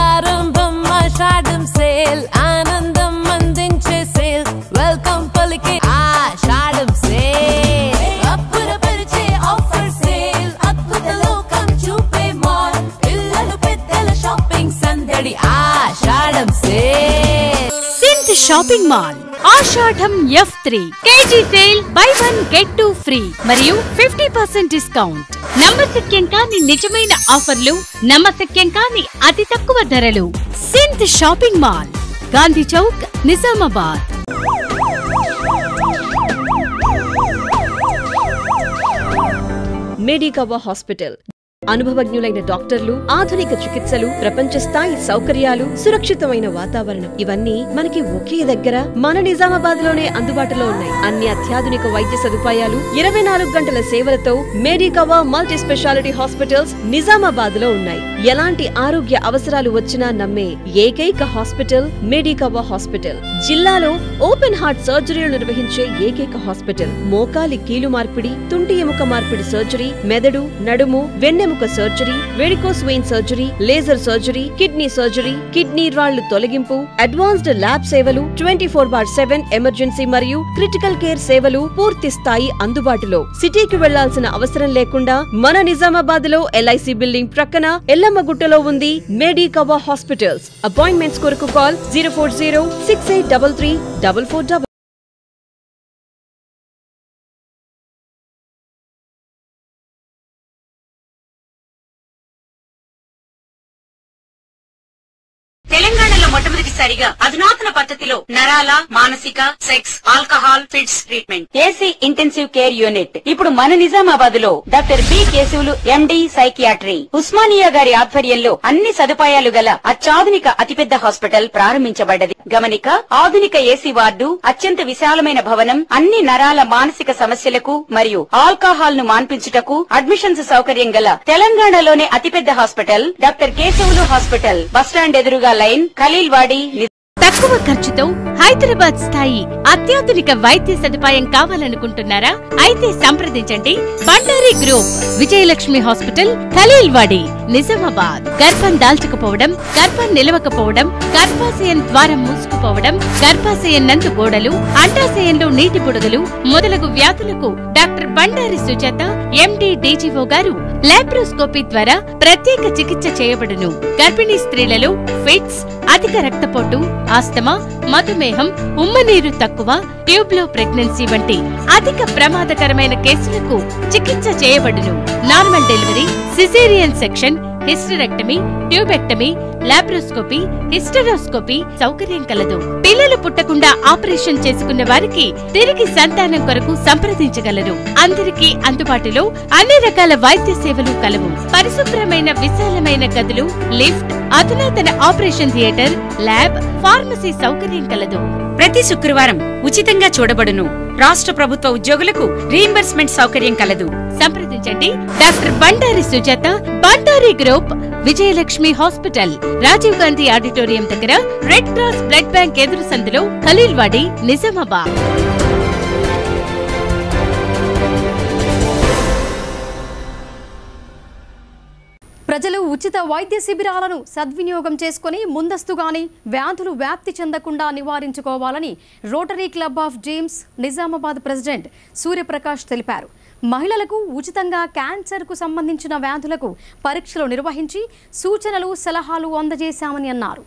G: ఆరంభం ఆషాఢం సేల్, ఆనందం అందించే సేల్, వెల్కమ్ పలికే ఆషాఢం సేల్, అప్పురపరిచే ఆఫర్ సేల్, అద్భుత లోకం చూపే మాల్, పిల్లలు పెద్దల షాపింగ్ సందడి Ashadham sale.
H: Synth shopping mall Ashadham F3 KG sale, buy 1 get 2 free మరియు 50% డిస్కౌంట్. నమ్మశక్యం కాని నిజమైన ఆఫర్లు, నమ్మశక్యం కాని అతి తక్కువ ధరలు. Synth shopping mall, Gandhi Chowk, Nizamabad.
I: Medicover hospital అనుభవజ్ఞులైన డాక్టర్లు, ఆధునిక చికిత్సలు, ప్రపంచ స్థాయి సౌకర్యాలు, సురక్షితమైన వాతావరణం ఇవన్నీ మనకి ఒకే దగ్గర మన నిజామాబాద్ లోనే అందుబాటులో ఉన్నాయి. అన్ని అత్యాధునిక వైద్య సదుపాయాలు, 24 గంటల సేవలతో మెడికవా మల్టీ స్పెషాలిటీ హాస్పిటల్స్ నిజామాబాద్ లో ఉన్నాయి. ఎలాంటి ఆరోగ్య అవసరాలు వచ్చినా నమ్మే ఏకైక హాస్పిటల్ మెడికవా హాస్పిటల్. జిల్లాలో ఓపెన్ హార్ట్ సర్జరీలు నిర్వహించే ఏకైక హాస్పిటల్. మోకాలి కీలు మార్పిడి, తుంటి ఎముక మార్పిడి సర్జరీ, మెదడు, నడుము, వెన్నెముక surgery, varicose vein surgery, laser surgery, kidney surgery, kidney రాళ్లు తొలగింపు, అడ్వాన్స్డ్ ల్యాబ్ సేవలు, 24/7 ఎమర్జెన్సీ మరియు క్రిటికల్ కేర్ సేవలు పూర్తి స్థాయి అందుబాటులో. సిటీకి వెళ్లాల్సిన అవసరం లేకుండా మన నిజామాబాద్ లో LIC బిల్డింగ్ ప్రక్కన ఎల్లమ్మగుట్టలో ఉంది మెడికవా హాస్పిటల్స్. అపాయింట్మెంట్స్ కొరకు కాల్ 040683344.
H: తెలంగాణలో మొట్టమొదటిసారిగా అధునాతన పద్ధతిలో నరాల, మానసిక, sex, alcohol, fits treatment, AC intensive care unit ఇప్పుడు మన నిజామాబాద్ లో doctor B Keshavulu MD psychiatry, Osmania గారి ఆధ్వర్యంలో అన్ని సదుపాయాలు గల అత్యాధునిక అతిపెద్ద హాస్పిటల్ ప్రారంభించబడ్డది. గమనిక, ఆధునిక ఏసీ వార్డు, అత్యంత విశాలమైన భవనం, అన్ని నరాల, మానసిక సమస్యలకు మరియు ఆల్కహాల్ ను మాన్పించుటకు అడ్మిషన్స్ సౌకర్యం గల తెలంగాణలోనే అతిపెద్ద hospital doctor Keshavulu hospital. Bus stand ఎదురుగా లైన్, ఖలీల్వాడి.
J: తక్కువ ఖర్చుతో హైదరాబాద్ స్థాయి అత్యాధునిక వైద్య సదుపాయం కావాలనుకుంటున్నారా? అయితే సంప్రదించండి బండారి గ్రూప్, విజయలక్ష్మి హాస్పిటల్, ఖలీల్వాడి, నిజామాబాద్. గర్భం దాల్చకపోవడం, గర్భం నిలవకపోవడం, గర్భాశయం ద్వారం మూసుకుపోవడం, గర్భాశయం నందు గోడలు, అండాశయంలో నీటి బుడగలు మొదలగు వ్యాధులకు డాక్టర్ బండారి సుజాత ఎండి డీజీఓ గారు లాప్రోస్కోపీ ద్వారా ప్రత్యేక చికిత్స చేయబడును. గర్భిణీ స్త్రీలలో ఫిట్స్, అధిక రక్తపోటు, ఆస్తమా, మధుమేహం, ఉమ్మనీరు తక్కువ, ట్యూబ్లో ప్రెగ్నెన్సీ వంటి అధిక ప్రమాదకరమైన కేసులకు చికిత్స చేయబడును. Normal delivery, caesarean section, hysterectomy, tubectomy, laparoscopy, hysteroscopy సౌకర్యం కలదు. పిల్లలు పుట్టకుండా ఆపరేషన్ చేసుకున్న వారికి తిరిగి సంతానం కొరకు సంప్రదించగలరు. అందరికీ అందుబాటులో అన్ని రకాల వైద్య సేవలు కలవు. పరిశుభ్రమైన విశాలమైన గదులు, లిఫ్ట్, అధునాతన ఆపరేషన్ థియేటర్, ల్యాబ్, ఫార్మసీ సౌకర్యం కలదు.
H: ప్రతి శుక్రవారం ఉచితంగా చూడబడును. రాష్ట్ర ప్రభుత్వ ఉద్యోగులకు రీయింబర్స్మెంట్ సౌకర్యం కలదు.
J: సంప్రదించండి doctor Bandari Sujatha, Bandari group, Vijayalakshmi hospital, Rajiv Gandhi auditorium దగ్గర, రెడ్ క్రాస్ బ్లడ్ బ్యాంక్ ఎదురు సందులో, ఖలీల్వాడి, నిజామాబాద్.
A: ప్రజలు ఉచిత వైద్య శిబిరాలను సద్వినియోగం చేసుకుని ముందస్తుగానే వ్యాధులు వ్యాప్తి చెందకుండా నివారించుకోవాలని Rotary club of James Nizamabad president Suryaprakash తెలిపారు. మహిళలకు ఉచితంగా క్యాన్సర్కు సంబంధించిన వ్యాధులకు పరీక్షలు నిర్వహించి సూచనలు, సలహాలు అందజేశామని అన్నారు.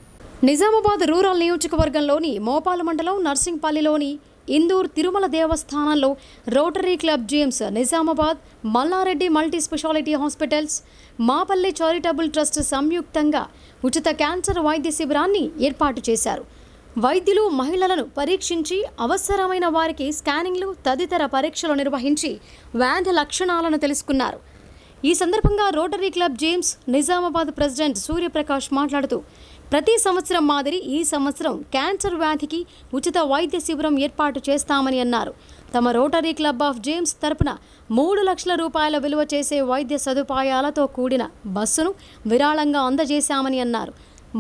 A: నిజామాబాద్ రూరల్ నియోజకవర్గంలోని మోపాల మండలం నర్సింగ్పల్లిలోని ఇందూర్ తిరుమల దేవస్థానంలో Rotary club James Nizamabad, Mallareddy multi speciality hospitals, Mapalli charitable trust సంయుక్తంగా ఉచిత క్యాన్సర్ వైద్య శిబిరాన్ని ఏర్పాటు చేశారు. వైద్యులు మహిళలను పరీక్షించి అవసరమైన వారికి స్కానింగ్లు తదితర పరీక్షలు నిర్వహించి వ్యాధి లక్షణాలను తెలుసుకున్నారు. ఈ సందర్భంగా rotary club James Nizamabad president Suryaprakash మాట్లాడుతూ, ప్రతి సంవత్సరం మాదిరి ఈ సంవత్సరం క్యాన్సర్ వ్యాధికి ఉచిత వైద్య శిబిరం ఏర్పాటు చేస్తామని అన్నారు. తమ రోటరీ క్లబ్ ఆఫ్ జేమ్స్ తరపున 3 లక్షల రూపాయల విలువ చేసే వైద్య సదుపాయాలతో కూడిన బస్సును విరాళంగా అందజేశామని అన్నారు.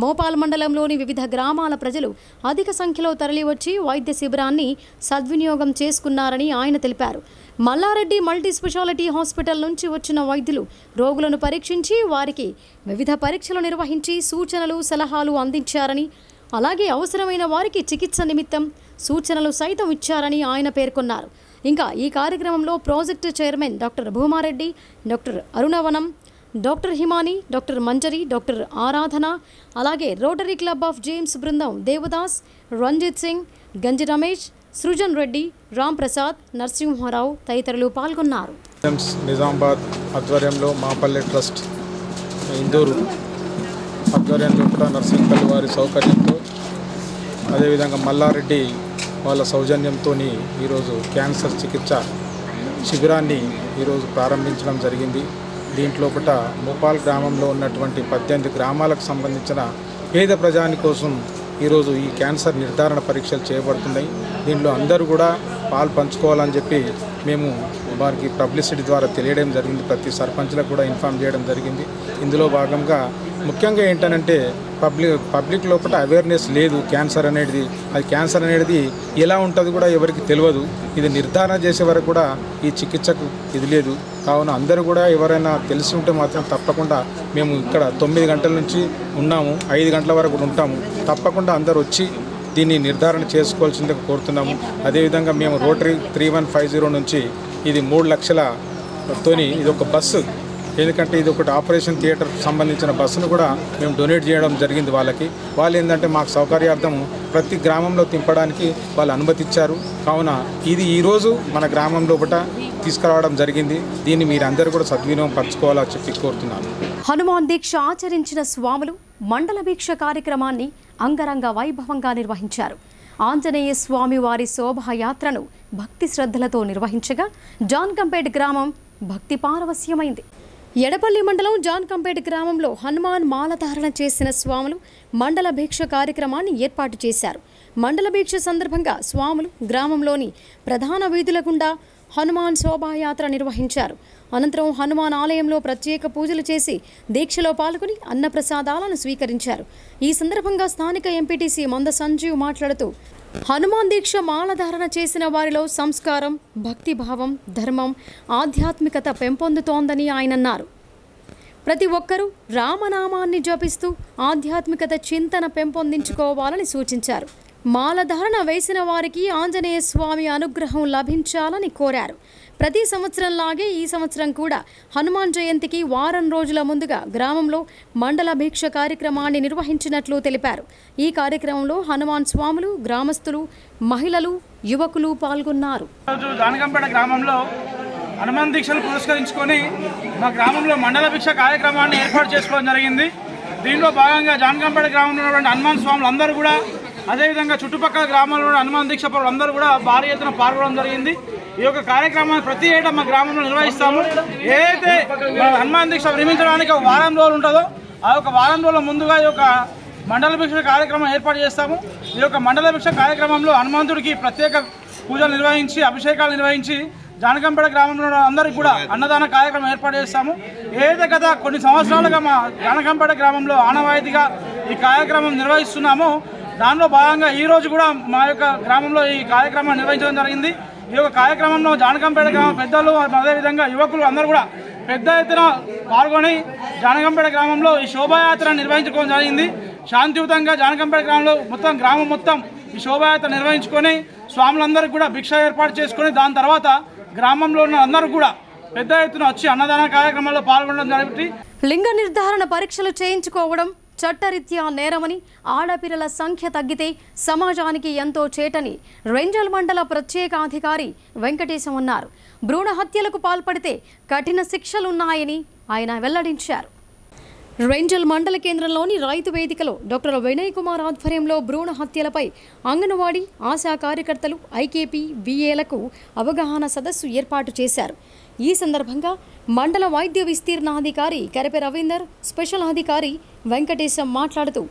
A: మోపాల్ మండలంలోని వివిధ గ్రామాల ప్రజలు అధిక సంఖ్యలో తరలివచ్చి వైద్య శిబిరాన్ని సద్వినియోగం చేసుకున్నారని ఆయన తెలిపారు. మల్లారెడ్డి మల్టీ స్పెషాలిటీ హాస్పిటల్ నుంచి వచ్చిన వైద్యులు రోగులను పరీక్షించి వారికి వివిధ పరీక్షలు నిర్వహించి సూచనలు, సలహాలు అందించారని, అలాగే అవసరమైన వారికి చికిత్స నిమిత్తం సూచనలు సైతం ఇచ్చారని ఆయన పేర్కొన్నారు. ఇంకా ఈ కార్యక్రమంలో project chairman doctor Bhumareddy, doctor Arunavanam, doctor Himani, doctor Manjari, doctor Aradhana, అలాగే రోటరీ క్లబ్ ఆఫ్ జేమ్స్ బృందం దేవదాస్, రంజిత్ సింగ్, గంజి రమేష్, సృజన్ రెడ్డి, రామ్ ప్రసాద్, నరసింహారావు తదితరులు పాల్గొన్నారు.
K: నిజామాబాద్ ఆధ్వర్యంలో మాపల్లె ట్రస్ట్ ఇందూరు ఆధ్వర్యంలో కూడా నర్సింగ్పల్లి వారి సౌకర్యంతో, అదేవిధంగా మల్లారెడ్డి వాళ్ళ సౌజన్యంతో ఈరోజు క్యాన్సర్ చికిత్స శిబిరాన్ని ఈరోజు ప్రారంభించడం జరిగింది. దీంట్లోపట మోపాల్ గ్రామంలో ఉన్నటువంటి 18 గ్రామాలకు సంబంధించిన పేద ప్రజాని కోసం ఈరోజు ఈ క్యాన్సర్ నిర్ధారణ పరీక్షలు చేయబడుతున్నాయి. దీంట్లో అందరూ కూడా పాలు పంచుకోవాలని చెప్పి మేము వారికి పబ్లిసిటీ ద్వారా తెలియడం జరిగింది. ప్రతి సర్పంచ్లకు కూడా ఇన్ఫామ్ చేయడం జరిగింది. ఇందులో భాగంగా ముఖ్యంగా ఏంటంటే పబ్లిక్ లోపల అవేర్నెస్ లేదు. క్యాన్సర్ అనేది ఎలా ఉంటుంది కూడా ఎవరికి తెలియదు. ఇది నిర్ధారణ చేసే వరకు కూడా ఈ చికిత్సకు ఇది లేదు. కావున అందరూ కూడా ఎవరైనా తెలిసి ఉంటే మాత్రం తప్పకుండా మేము ఇక్కడ 9 గంటల నుంచి ఉన్నాము, 5 గంటల వరకు ఉంటాము. తప్పకుండా అందరూ వచ్చి దీన్ని నిర్ధారణ చేసుకోవాల్సిందిగా కోరుతున్నాము. అదేవిధంగా మేము రోటరీ 3150 నుంచి ఇది 3 లక్షలతోని ఇది ఒక బస్సు, ఎందుకంటే ఇది ఒకటి ఆపరేషన్ థియేటర్ సంబంధించిన బస్సును కూడా మేము డొనేట్ చేయడం జరిగింది వాళ్ళకి. వాళ్ళు ఏంటంటే మాకు సౌకర్యార్థం ప్రతి గ్రామంలో తింపడానికి వాళ్ళు అనుమతిచ్చారు. కావున ఇది ఈరోజు మన గ్రామంలో ఒకట తీసుకురావడం జరిగింది. దీన్ని మీరందరూ కూడా సద్వినియోగం పరచుకోవాలని చెప్పి కోరుతున్నాను.
A: హనుమాన్ దీక్ష ఆచరించిన స్వాములు మండల దీక్ష కార్యక్రమాన్ని అంగరంగ వైభవంగా నిర్వహించారు. ఆంజనేయ స్వామి వారి శోభాయాత్రను భక్తి శ్రద్ధలతో నిర్వహించగా జాన్కంపేట్ గ్రామం భక్తి పారవస్యమైంది. ఎడపల్లి మండలం జాన్కంపేట్ గ్రామంలో హనుమాన్ మాలధారణ చేసిన స్వాములు మండల భిక్ష కార్యక్రమాన్ని ఏర్పాటు చేశారు. మండల భిక్ష సందర్భంగా స్వాములు గ్రామంలోని ప్రధాన వీధుల గుండా హనుమాన్ శోభాయాత్ర నిర్వహించారు. అనంతరం హనుమాన్ ఆలయంలో ప్రత్యేక పూజలు చేసి దీక్షలో పాల్గొని అన్నప్రసాదాలను స్వీకరించారు. ఈ సందర్భంగా స్థానిక ఎంపీటీసీ మంద సంజీవ్ మాట్లాడుతూ హనుమాన్ దీక్ష మాలధారణ చేసిన వారిలో సంస్కారం, భక్తిభావం, ధర్మం, ఆధ్యాత్మికత పెంపొందుతోందని ఆయన అన్నారు. ప్రతి ఒక్కరూ రామనామాన్ని జపిస్తూ ఆధ్యాత్మికత చింతన పెంపొందించుకోవాలని సూచించారు. మాలధారణ వేసిన వారికి ఆంజనేయ స్వామి అనుగ్రహం లభించాలని కోరారు. ప్రతి సంవత్సరంలాగే ఈ సంవత్సరం కూడా హనుమాన్ జయంతికి వారం రోజుల ముందుగా గ్రామంలో మండల భిక్ష కార్యక్రమాన్ని నిర్వహించినట్లు తెలిపారు. ఈ కార్యక్రమంలో హనుమాన్ స్వాములు, గ్రామస్తులు, మహిళలు, యువకులు పాల్గొన్నారు.
L: జానకంపేట గ్రామంలో హనుమాన్ దీక్షలు పురస్కరించుకొని మా గ్రామంలో మండల భిక్ష కార్యక్రమాన్ని ఏర్పాటు చేసుకోవడం జరిగింది. దీనిలో భాగంగా జానకంపేట గ్రామంలో ఉన్నటువంటి హనుమాన్ స్వాములు అందరూ కూడా, అదేవిధంగా చుట్టుపక్కల గ్రామాల్లో ఉన్న హనుమాన్ దీక్ష పరులు అందరూ కూడా భారీ ఎత్తున పాల్గొనడం జరిగింది. ఈ యొక్క కార్యక్రమాన్ని ప్రతి ఏటా మా గ్రామంలో నిర్వహిస్తాము. ఏదైతే హనుమాన్ దీక్ష నిర్మించడానికి ఒక వారం రోజులు ఉంటుందో ఆ యొక్క వారం రోజుల ముందుగా ఈ యొక్క మండల భిక్ష కార్యక్రమం ఏర్పాటు చేస్తాము. ఈ యొక్క మండల భిక్ష కార్యక్రమంలో హనుమంతుడికి ప్రత్యేక పూజలు నిర్వహించి, అభిషేకాలు నిర్వహించి జానకంపేట గ్రామంలో అందరికీ కూడా అన్నదాన కార్యక్రమం ఏర్పాటు చేస్తాము. ఏదైతే గత కొన్ని సంవత్సరాలుగా మా జానకంపేట గ్రామంలో ఆనవాయితీగా ఈ కార్యక్రమం నిర్వహిస్తున్నామో దానిలో భాగంగా ఈరోజు కూడా మా యొక్క గ్రామంలో ఈ కార్యక్రమాన్ని నిర్వహించడం జరిగింది. ఈ యొక్క కార్యక్రమంలో జానకంపేట గ్రామ పెద్దలు, అదేవిధంగా యువకులు అందరూ కూడా పెద్ద ఎత్తున పాల్గొని జానకంపేట గ్రామంలో ఈ శోభాయాత్ర నిర్వహించుకోవడం జరిగింది. శాంతియుతంగా జానకంపేట గ్రామంలో గ్రామం మొత్తం ఈ శోభాయాత్ర నిర్వహించుకొని స్వాములందరికీ కూడా భిక్ష ఏర్పాటు చేసుకొని దాని తర్వాత గ్రామంలో ఉన్న అందరూ కూడా పెద్ద ఎత్తున వచ్చి అన్నదాన కార్యక్రమాల్లో పాల్గొనడం జరిగింది.
A: లింగ నిర్ధారణ పరీక్షలు చేయించుకోవడం చట్టరీత్యా నేరమని, ఆడపిల్లల సంఖ్య తగ్గితే సమాజానికి ఎంతో చేటని రెంజల్ మండల ప్రత్యేకాధికారి వెంకటేశం అన్నారు. భ్రూణ హత్యలకు పాల్పడితే కఠిన శిక్షలున్నాయని ఆయన వెల్లడించారు. రెంజల్ మండల కేంద్రంలోని రైతు వేదికలో డాక్టర్ వినయ్ కుమార్ ఆధ్వర్యంలో భ్రూణ హత్యలపై అంగన్వాడీ, ఆశా కార్యకర్తలు, ఐకేపీ, విఏలకు అవగాహన సదస్సు ఏర్పాటు చేశారు. ఈ సందర్భంగా మండల వైద్య విస్తీర్ణాధికారి కరెపె రవీందర్, స్పెషల్ అధికారి వెంకటేశం మాట్లాడుతూ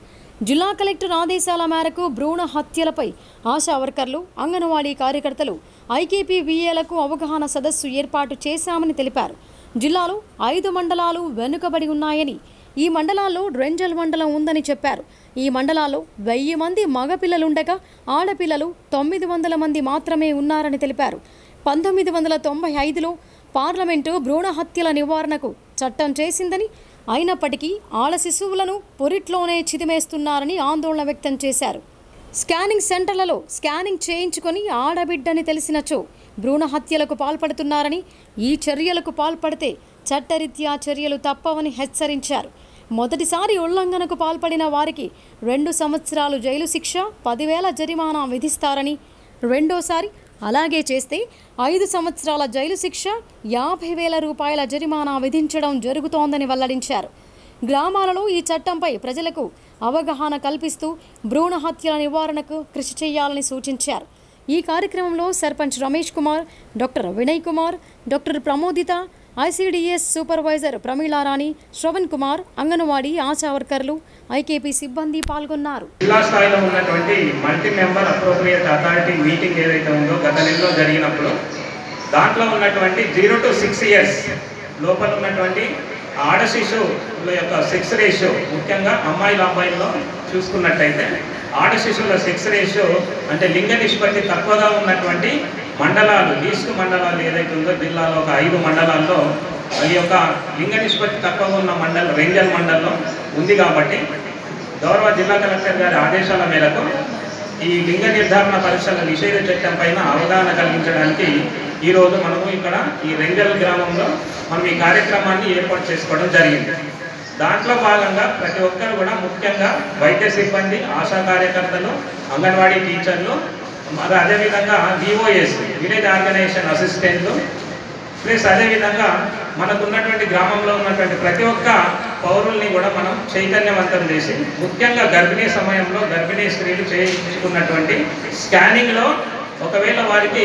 A: జిల్లా కలెక్టర్ ఆదేశాల మేరకు భ్రూణ హత్యలపై ఆశా వర్కర్లు, అంగన్వాడీ కార్యకర్తలు, ఐకేపీ, విఏలకు అవగాహన సదస్సు ఏర్పాటు చేశామని తెలిపారు. జిల్లాలో 5 మండలాలు వెనుకబడి ఉన్నాయని, ఈ మండలాల్లో రెంజల్ మండలం ఉందని చెప్పారు. ఈ మండలాల్లో 1000 మంది మగపిల్లలుండగా ఆడపిల్లలు 900 మంది మాత్రమే ఉన్నారని తెలిపారు. 1995లో పార్లమెంటు భ్రూణ హత్యల నివారణకు చట్టం చేసిందని, అయినప్పటికీ ఆడ శిశువులను పొరిట్లోనే చిదిమేస్తున్నారని ఆందోళన వ్యక్తం చేశారు. స్కానింగ్ సెంటర్లలో స్కానింగ్ చేయించుకొని ఆడబిడ్డని తెలిసినచో భ్రూణ హత్యలకు పాల్పడుతున్నారని, ఈ చర్యలకు పాల్పడితే చట్టరీత్యా చర్యలు తప్పవని హెచ్చరించారు. మొదటిసారి ఉల్లంఘనకు పాల్పడిన వారికి 2 సంవత్సరాలు జైలు శిక్ష, 10,000 జరిమానా విధిస్తారని, రెండోసారి అలాగే చేస్తే 5 సంవత్సరాల జైలు శిక్ష, 50,000 రూపాయల జరిమానా విధించడం జరుగుతోందని వెల్లడించారు. గ్రామాలలో ఈ చట్టంపై ప్రజలకు అవగాహన కల్పిస్తూ భ్రూణ హత్యల నివారణకు కృషి చేయాలని సూచించారు. ఈ కార్యక్రమంలో sarpanch Ramesh Kumar, doctor Vinay Kumar, doctor Pramodita, ICDS supervisor Pramilarani, Shravan Kumar, anganwadi Asha వర్కర్లు, ఐకేపీ సిబ్బంది పాల్గొన్నారు.
M: జిల్లా స్థాయిలో ఉన్నటువంటి multi member appropriate authority meeting ఏదైతే ఉందో గత నెలలో జరిగినప్పుడు దాంట్లో ఉన్నటువంటి 0 to 6 years లోపల ఉన్నటువంటి ఆడ శిశువుల యొక్క సెక్స్ రేషియో, ముఖ్యంగా అబ్బాయిల్లో చూసుకున్నట్టయితే ఆడ శిశువుల సెక్స్ రేషియో అంటే లింగ నిష్పత్తి తక్కువగా ఉన్నటువంటి మండలాలు, ఈస్ట్ మండలాలు ఏదైతే ఉందో జిల్లాలో ఒక 5 మండలాల్లో ఈ యొక్క లింగ నిష్పత్తి తక్కువగా ఉన్న మండలం రెంజల్ మండలంలో ఉంది. కాబట్టి గౌరవ జిల్లా కలెక్టర్ గారి ఆదేశాల మేరకు ఈ లింగ నిర్ధారణ పరీక్షల నిషేధ చట్టం పైన అవగాహన కలిగించడానికి ఈరోజు మనము ఇక్కడ ఈ రెంజల్ గ్రామంలో మనం ఈ కార్యక్రమాన్ని ఏర్పాటు చేసుకోవడం జరిగింది. దాంట్లో భాగంగా ప్రతి ఒక్కరు కూడా, ముఖ్యంగా వైద్య సిబ్బంది, ఆశా కార్యకర్తలు, అంగన్వాడీ టీచర్లు, మరి అదేవిధంగా డిఓఎస్ విలేజ్ ఆర్గనైజేషన్ అసిస్టెంట్లు, ప్లస్ అదేవిధంగా మనకున్నటువంటి గ్రామంలో ఉన్నటువంటి ప్రతి ఒక్క పౌరుల్ని కూడా మనం చైతన్యవంతం చేసి, ముఖ్యంగా గర్భిణీ సమయంలో గర్భిణీ స్త్రీలు చేయించుకున్నటువంటి స్కానింగ్లో ఒకవేళ వారికి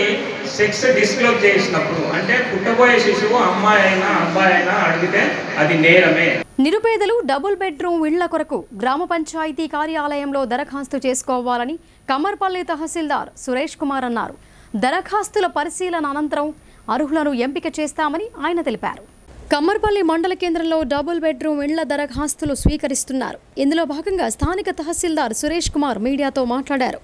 M: సెక్స్ డిస్క్లోజ్ చేసినప్పుడు, అంటే పుట్టబోయే శిశువు అమ్మాయి అయినా అబ్బాయి అయినా అడిగితే అది నేరమే.
A: నిరుపేదలు డబుల్ బెడ్రూమ్ ఇళ్ల కొరకు గ్రామ పంచాయతీ కార్యాలయంలో దరఖాస్తు చేసుకోవాలని కమర్పల్లి తహసీల్దార్ సురేష్ కుమార్ అన్నారు. దరఖాస్తుల పరిశీలన అనంతరం అర్హులను ఎంపిక చేస్తామని ఆయన తెలిపారు. కమ్మర్పల్లి మండల కేంద్రంలో డబుల్ బెడ్రూమ్ ఇళ్ల దరఖాస్తులు స్వీకరిస్తున్నారు. ఇందులో భాగంగా స్థానిక తహసీల్దార్ సురేష్ కుమార్ మీడియాతో మాట్లాడారు.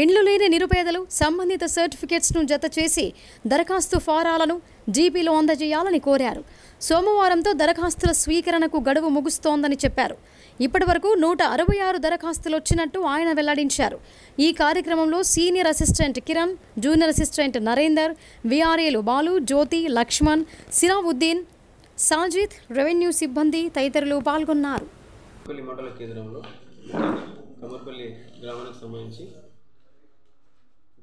A: ఇండ్లు లేని నిరుపేదలు సంబంధిత సర్టిఫికెట్స్ను జత చేసి దరఖాస్తు ఫారాలను జీపీలో అందజేయాలని కోరారు. సోమవారంతో దరఖాస్తుల స్వీకరణకు గడువు ముగుస్తోందని చెప్పారు. ఇప్పటివరకు 166 దరఖాస్తులు వచ్చినట్టు ఆయన వెల్లడించారు. ఈ కార్యక్రమంలో senior assistant Kiran, junior assistant Narender, విఆర్ఏలు బాలు, జ్యోతి, లక్ష్మణ్, సిరావుద్దీన్, సాజిద్, రెవెన్యూ సిబ్బంది తదితరులు పాల్గొన్నారు.
N: మండల కేంద్రంలో కమ్మర్పల్లి గ్రామానికి సంబంధించి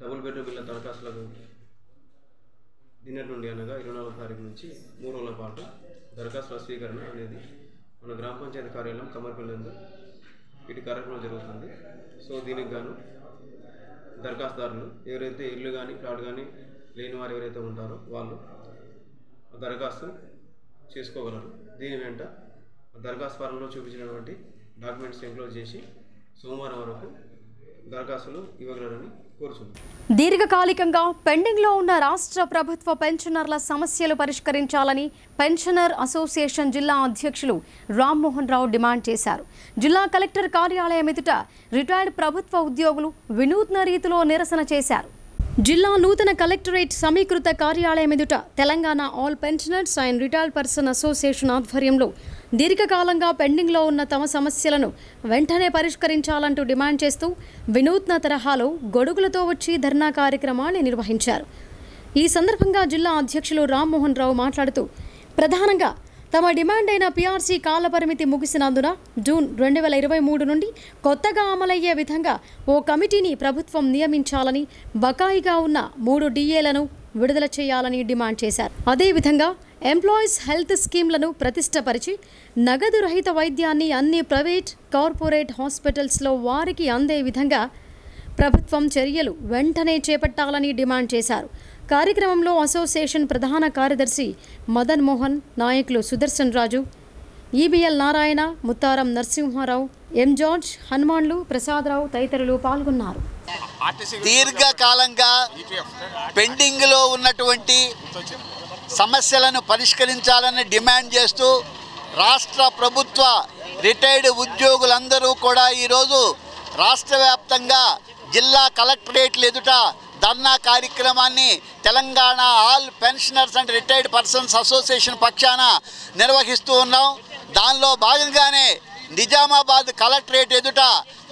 N: డబుల్ బెడ్రూమ్ ఇళ్ల దరఖాస్తులకు నిన్నటి నుండి అనగా 24వ తారీఖు నుంచి 3 రోజుల పాటు దరఖాస్తుల స్వీకరణ అనేది మన గ్రామ పంచాయతీ కార్యాలయం కమ్మర్పల్లి ఇటు కార్యక్రమం జరుగుతుంది. సో దీనికి గాను దరఖాస్తుదారులు ఎవరైతే ఇల్లు కానీ ప్లాట్ కానీ లేని వారు ఎవరైతే ఉంటారో వాళ్ళు దరఖాస్తు చేసుకోగలరు. దీని వెంట దరఖాస్తు ఫారంలో చూపించినటువంటి డాక్యుమెంట్స్ ఎంక్లోజ్ చేసి సోమవారం వరకు దరఖాస్తులు ఇవ్వగలరని కోరుచున్నాం.
A: దీర్ఘకాలికంగా పెండింగ్లో ఉన్న రాష్ట్ర ప్రభుత్వ పెన్షనర్ల సమస్యలు పరిష్కరించాలని పెన్షనర్ అసోసియేషన్ జిల్లా అధ్యక్షులు రామ్మోహన్ రావు డిమాండ్ చేశారు. జిల్లా కలెక్టర్ కార్యాలయం ఎదుట రిటైర్డ్ ప్రభుత్వ ఉద్యోగులు వినూత్న రీతిలో నిరసన చేశారు. జిల్లా నూతన కలెక్టరేట్ సమీకృత కార్యాలయం ఎదుట Telangana all pensioners and retired person association ఆధ్వర్యంలో దీర్ఘకాలంగా పెండింగ్లో ఉన్న తమ సమస్యలను వెంటనే పరిష్కరించాలంటూ డిమాండ్ చేస్తూ వినూత్న తరహాలో గొడుగులతో వచ్చి ధర్నా కార్యక్రమాన్ని నిర్వహించారు. ఈ సందర్భంగా జిల్లా అధ్యక్షులు రామ్మోహన్ రావు మాట్లాడుతూ ప్రధానంగా తమ డిమాండ్ అయిన పీఆర్సీ కాలపరిమితి ముగిసినందున జూన్ 2023 నుండి కొత్తగా అమలయ్యే విధంగా ఓ కమిటీని ప్రభుత్వం నియమించాలని, బకాయిగా ఉన్న 3 డిఏలను విడుదల చేయాలని డిమాండ్ చేశారు. అదేవిధంగా ఎంప్లాయీస్ హెల్త్ స్కీమ్లను ప్రతిష్టపరిచి నగదు రహిత వైద్యాన్ని అన్ని ప్రైవేట్, కార్పొరేట్ హాస్పిటల్స్లో వారికి అందే విధంగా ప్రభుత్వం చర్యలు వెంటనే చేపట్టాలని డిమాండ్ చేశారు. కార్యక్రమంలో అసోసియేషన్ ప్రధాన కార్యదర్శి మదన్ మోహన్, నాయకులు సుదర్శన్ రాజు, ఈబీఎల్ నారాయణ, ముత్తారం నరసింహారావు, ఎం జార్జ్, హనుమాన్లు, ప్రసాదరావు తదితరులు పాల్గొన్నారు.
O: దీర్ఘకాలంగా పెండింగ్లో ఉన్నటువంటి సమస్యలను పరిష్కరించాలని డిమాండ్ చేస్తూ రాష్ట్ర ప్రభుత్వ రిటైర్డ్ ఉద్యోగులందరూ కూడా ఈరోజు రాష్ట్ర వ్యాప్తంగా జిల్లా కలెక్టరేట్ల ఎదుట ధర్నా కార్యక్రమాన్ని Telangana all pensioners and retired persons association పక్షాన నిర్వహిస్తూ ఉన్నాం. దానిలో భాగంగానే నిజామాబాద్ కలెక్టరేట్ ఎదుట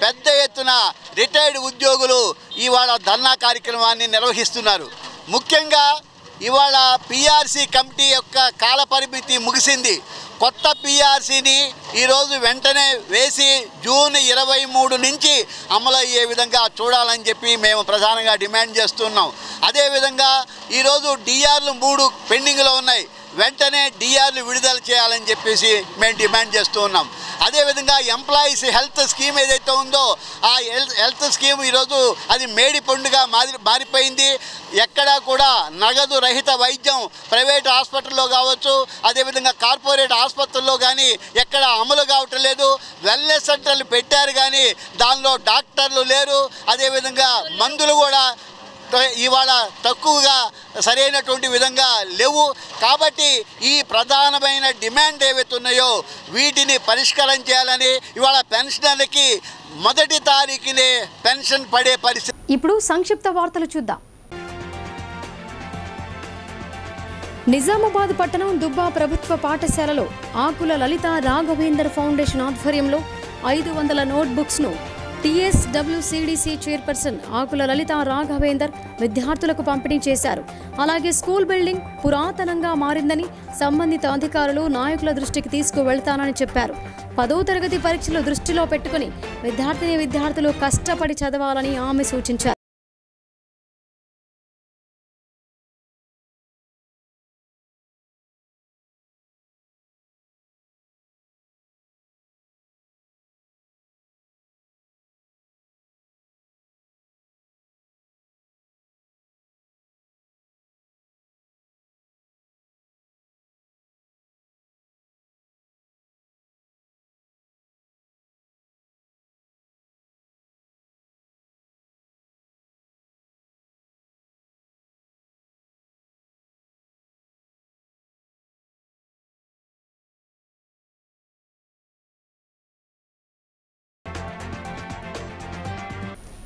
O: పెద్ద ఎత్తున రిటైర్డ్ ఉద్యోగులు ఇవాళ ధర్నా కార్యక్రమాన్ని నిర్వహిస్తున్నారు. ముఖ్యంగా ఇవాళ పీఆర్సీ కమిటీ యొక్క కాలపరిమితి ముగిసింది. కొత్త పీఆర్సీని ఈరోజు వెంటనే వేసి జూన్ 23 నుంచి అమలయ్యే విధంగా చూడాలని చెప్పి మేము ప్రధానంగా డిమాండ్ చేస్తున్నాం. అదేవిధంగా ఈరోజు డిఆర్లు 3 పెండింగ్లో ఉన్నాయి. వెంటనే డిఆర్లు విడుదల చేయాలని చెప్పేసి మేము డిమాండ్ చేస్తూ ఉన్నాం. అదేవిధంగా ఎంప్లాయీస్ హెల్త్ స్కీమ్ ఏదైతే ఉందో ఆ హెల్త్ స్కీమ్ ఈరోజు అది మేడి పండుగ మారిపోయింది. ఎక్కడా కూడా నగదు రహిత వైద్యం ప్రైవేట్ హాస్పిటల్లో కావచ్చు, అదేవిధంగా కార్పొరేట్ ఆసుపత్రుల్లో కానీ ఎక్కడ అమలు కావటం లేదు. వెల్నెస్ సెంటర్లు పెట్టారు కానీ దానిలో డాక్టర్లు లేరు. అదేవిధంగా మందులు కూడా ఇవాళ తక్కువగా సరైనటువంటి విధంగా లేవు. కాబట్టి ఈ ప్రధానమైన డిమాండ్ ఏవైతే ఉన్నాయో వీటిని పరిష్కారం చేయాలని ఇవాళ పెన్షనర్లకి 1వ తారీఖునే పెన్షన్ పడే పరిస్థితి.
A: ఇప్పుడు సంక్షిప్త వార్తలు చూద్దాం. నిజామాబాద్ పట్టణం దుబ్బా ప్రభుత్వ పాఠశాలలో ఆకుల లలిత రాఘవేందర్ ఫౌండేషన్ ఆధ్వర్యంలో 500 నోట్బుక్స్ను టీఎస్డబ్ల్యూసీడీసీ చైర్పర్సన్ ఆకుల లలిత రాఘవేందర్ విద్యార్థులకు పంపిణీ చేశారు. అలాగే స్కూల్ బిల్డింగ్ పురాతనంగా మారిందని సంబంధిత అధికారులు నాయకుల దృష్టికి తీసుకువెళ్తానని చెప్పారు. 10వ తరగతి పరీక్షలు దృష్టిలో పెట్టుకుని విద్యార్థులు కష్టపడి చదవాలని ఆమె సూచించారు.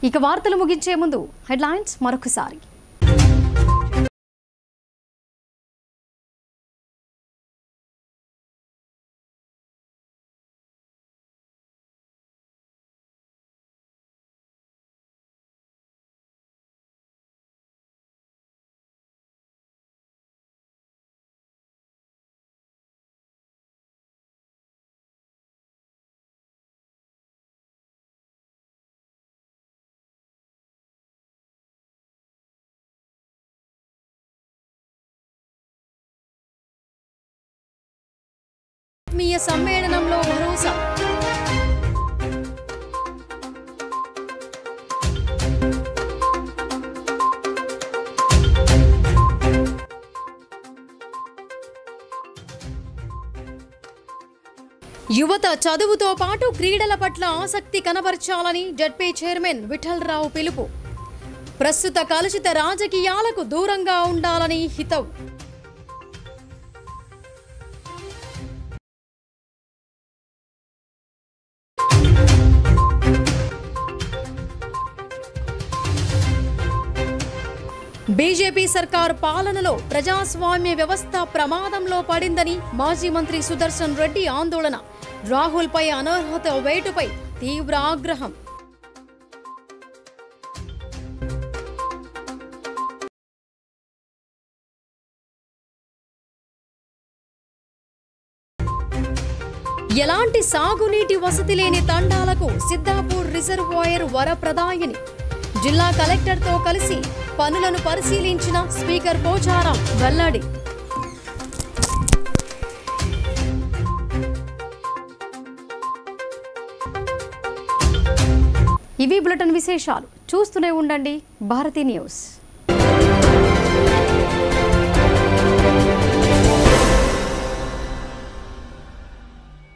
A: ఇక వార్తలు ముగించే ముందు హెడ్లైన్స్ మరొకసారి. ఆత్మీయ సమ్మేళనంలో భరోసా. యువత చదువుతో పాటు క్రీడల పట్ల ఆసక్తి కనబర్చాలని జడ్పీ చైర్మన్ విఠలరావు పిలుపు. ప్రస్తుత కలుషిత రాజకీయాలకు దూరంగా ఉండాలని హితవు. బీజేపీ సర్కార్ పాలనలో ప్రజాస్వామ్య వ్యవస్థ ప్రమాదంలో పడిందని మాజీ మంత్రి సుదర్శన్ రెడ్డి ఆందోళన. రాహుల్ పై అనర్హత వేటుపై తీవ్ర ఆగ్రహం. ఎలాంటి సాగునీటి వసతి లేని తండాలకు సిద్దాపూర్ రిజర్వాయర్ వరప్రదాయిని. జిల్లా కలెక్టర్తో కలిసి పనులను పరిశీలించిన స్పీకర్ పోచారం వెల్లడి. ఇవి బులెటిన్ విశేషాలు. చూస్తూనే ఉండండి భారతీ న్యూస్.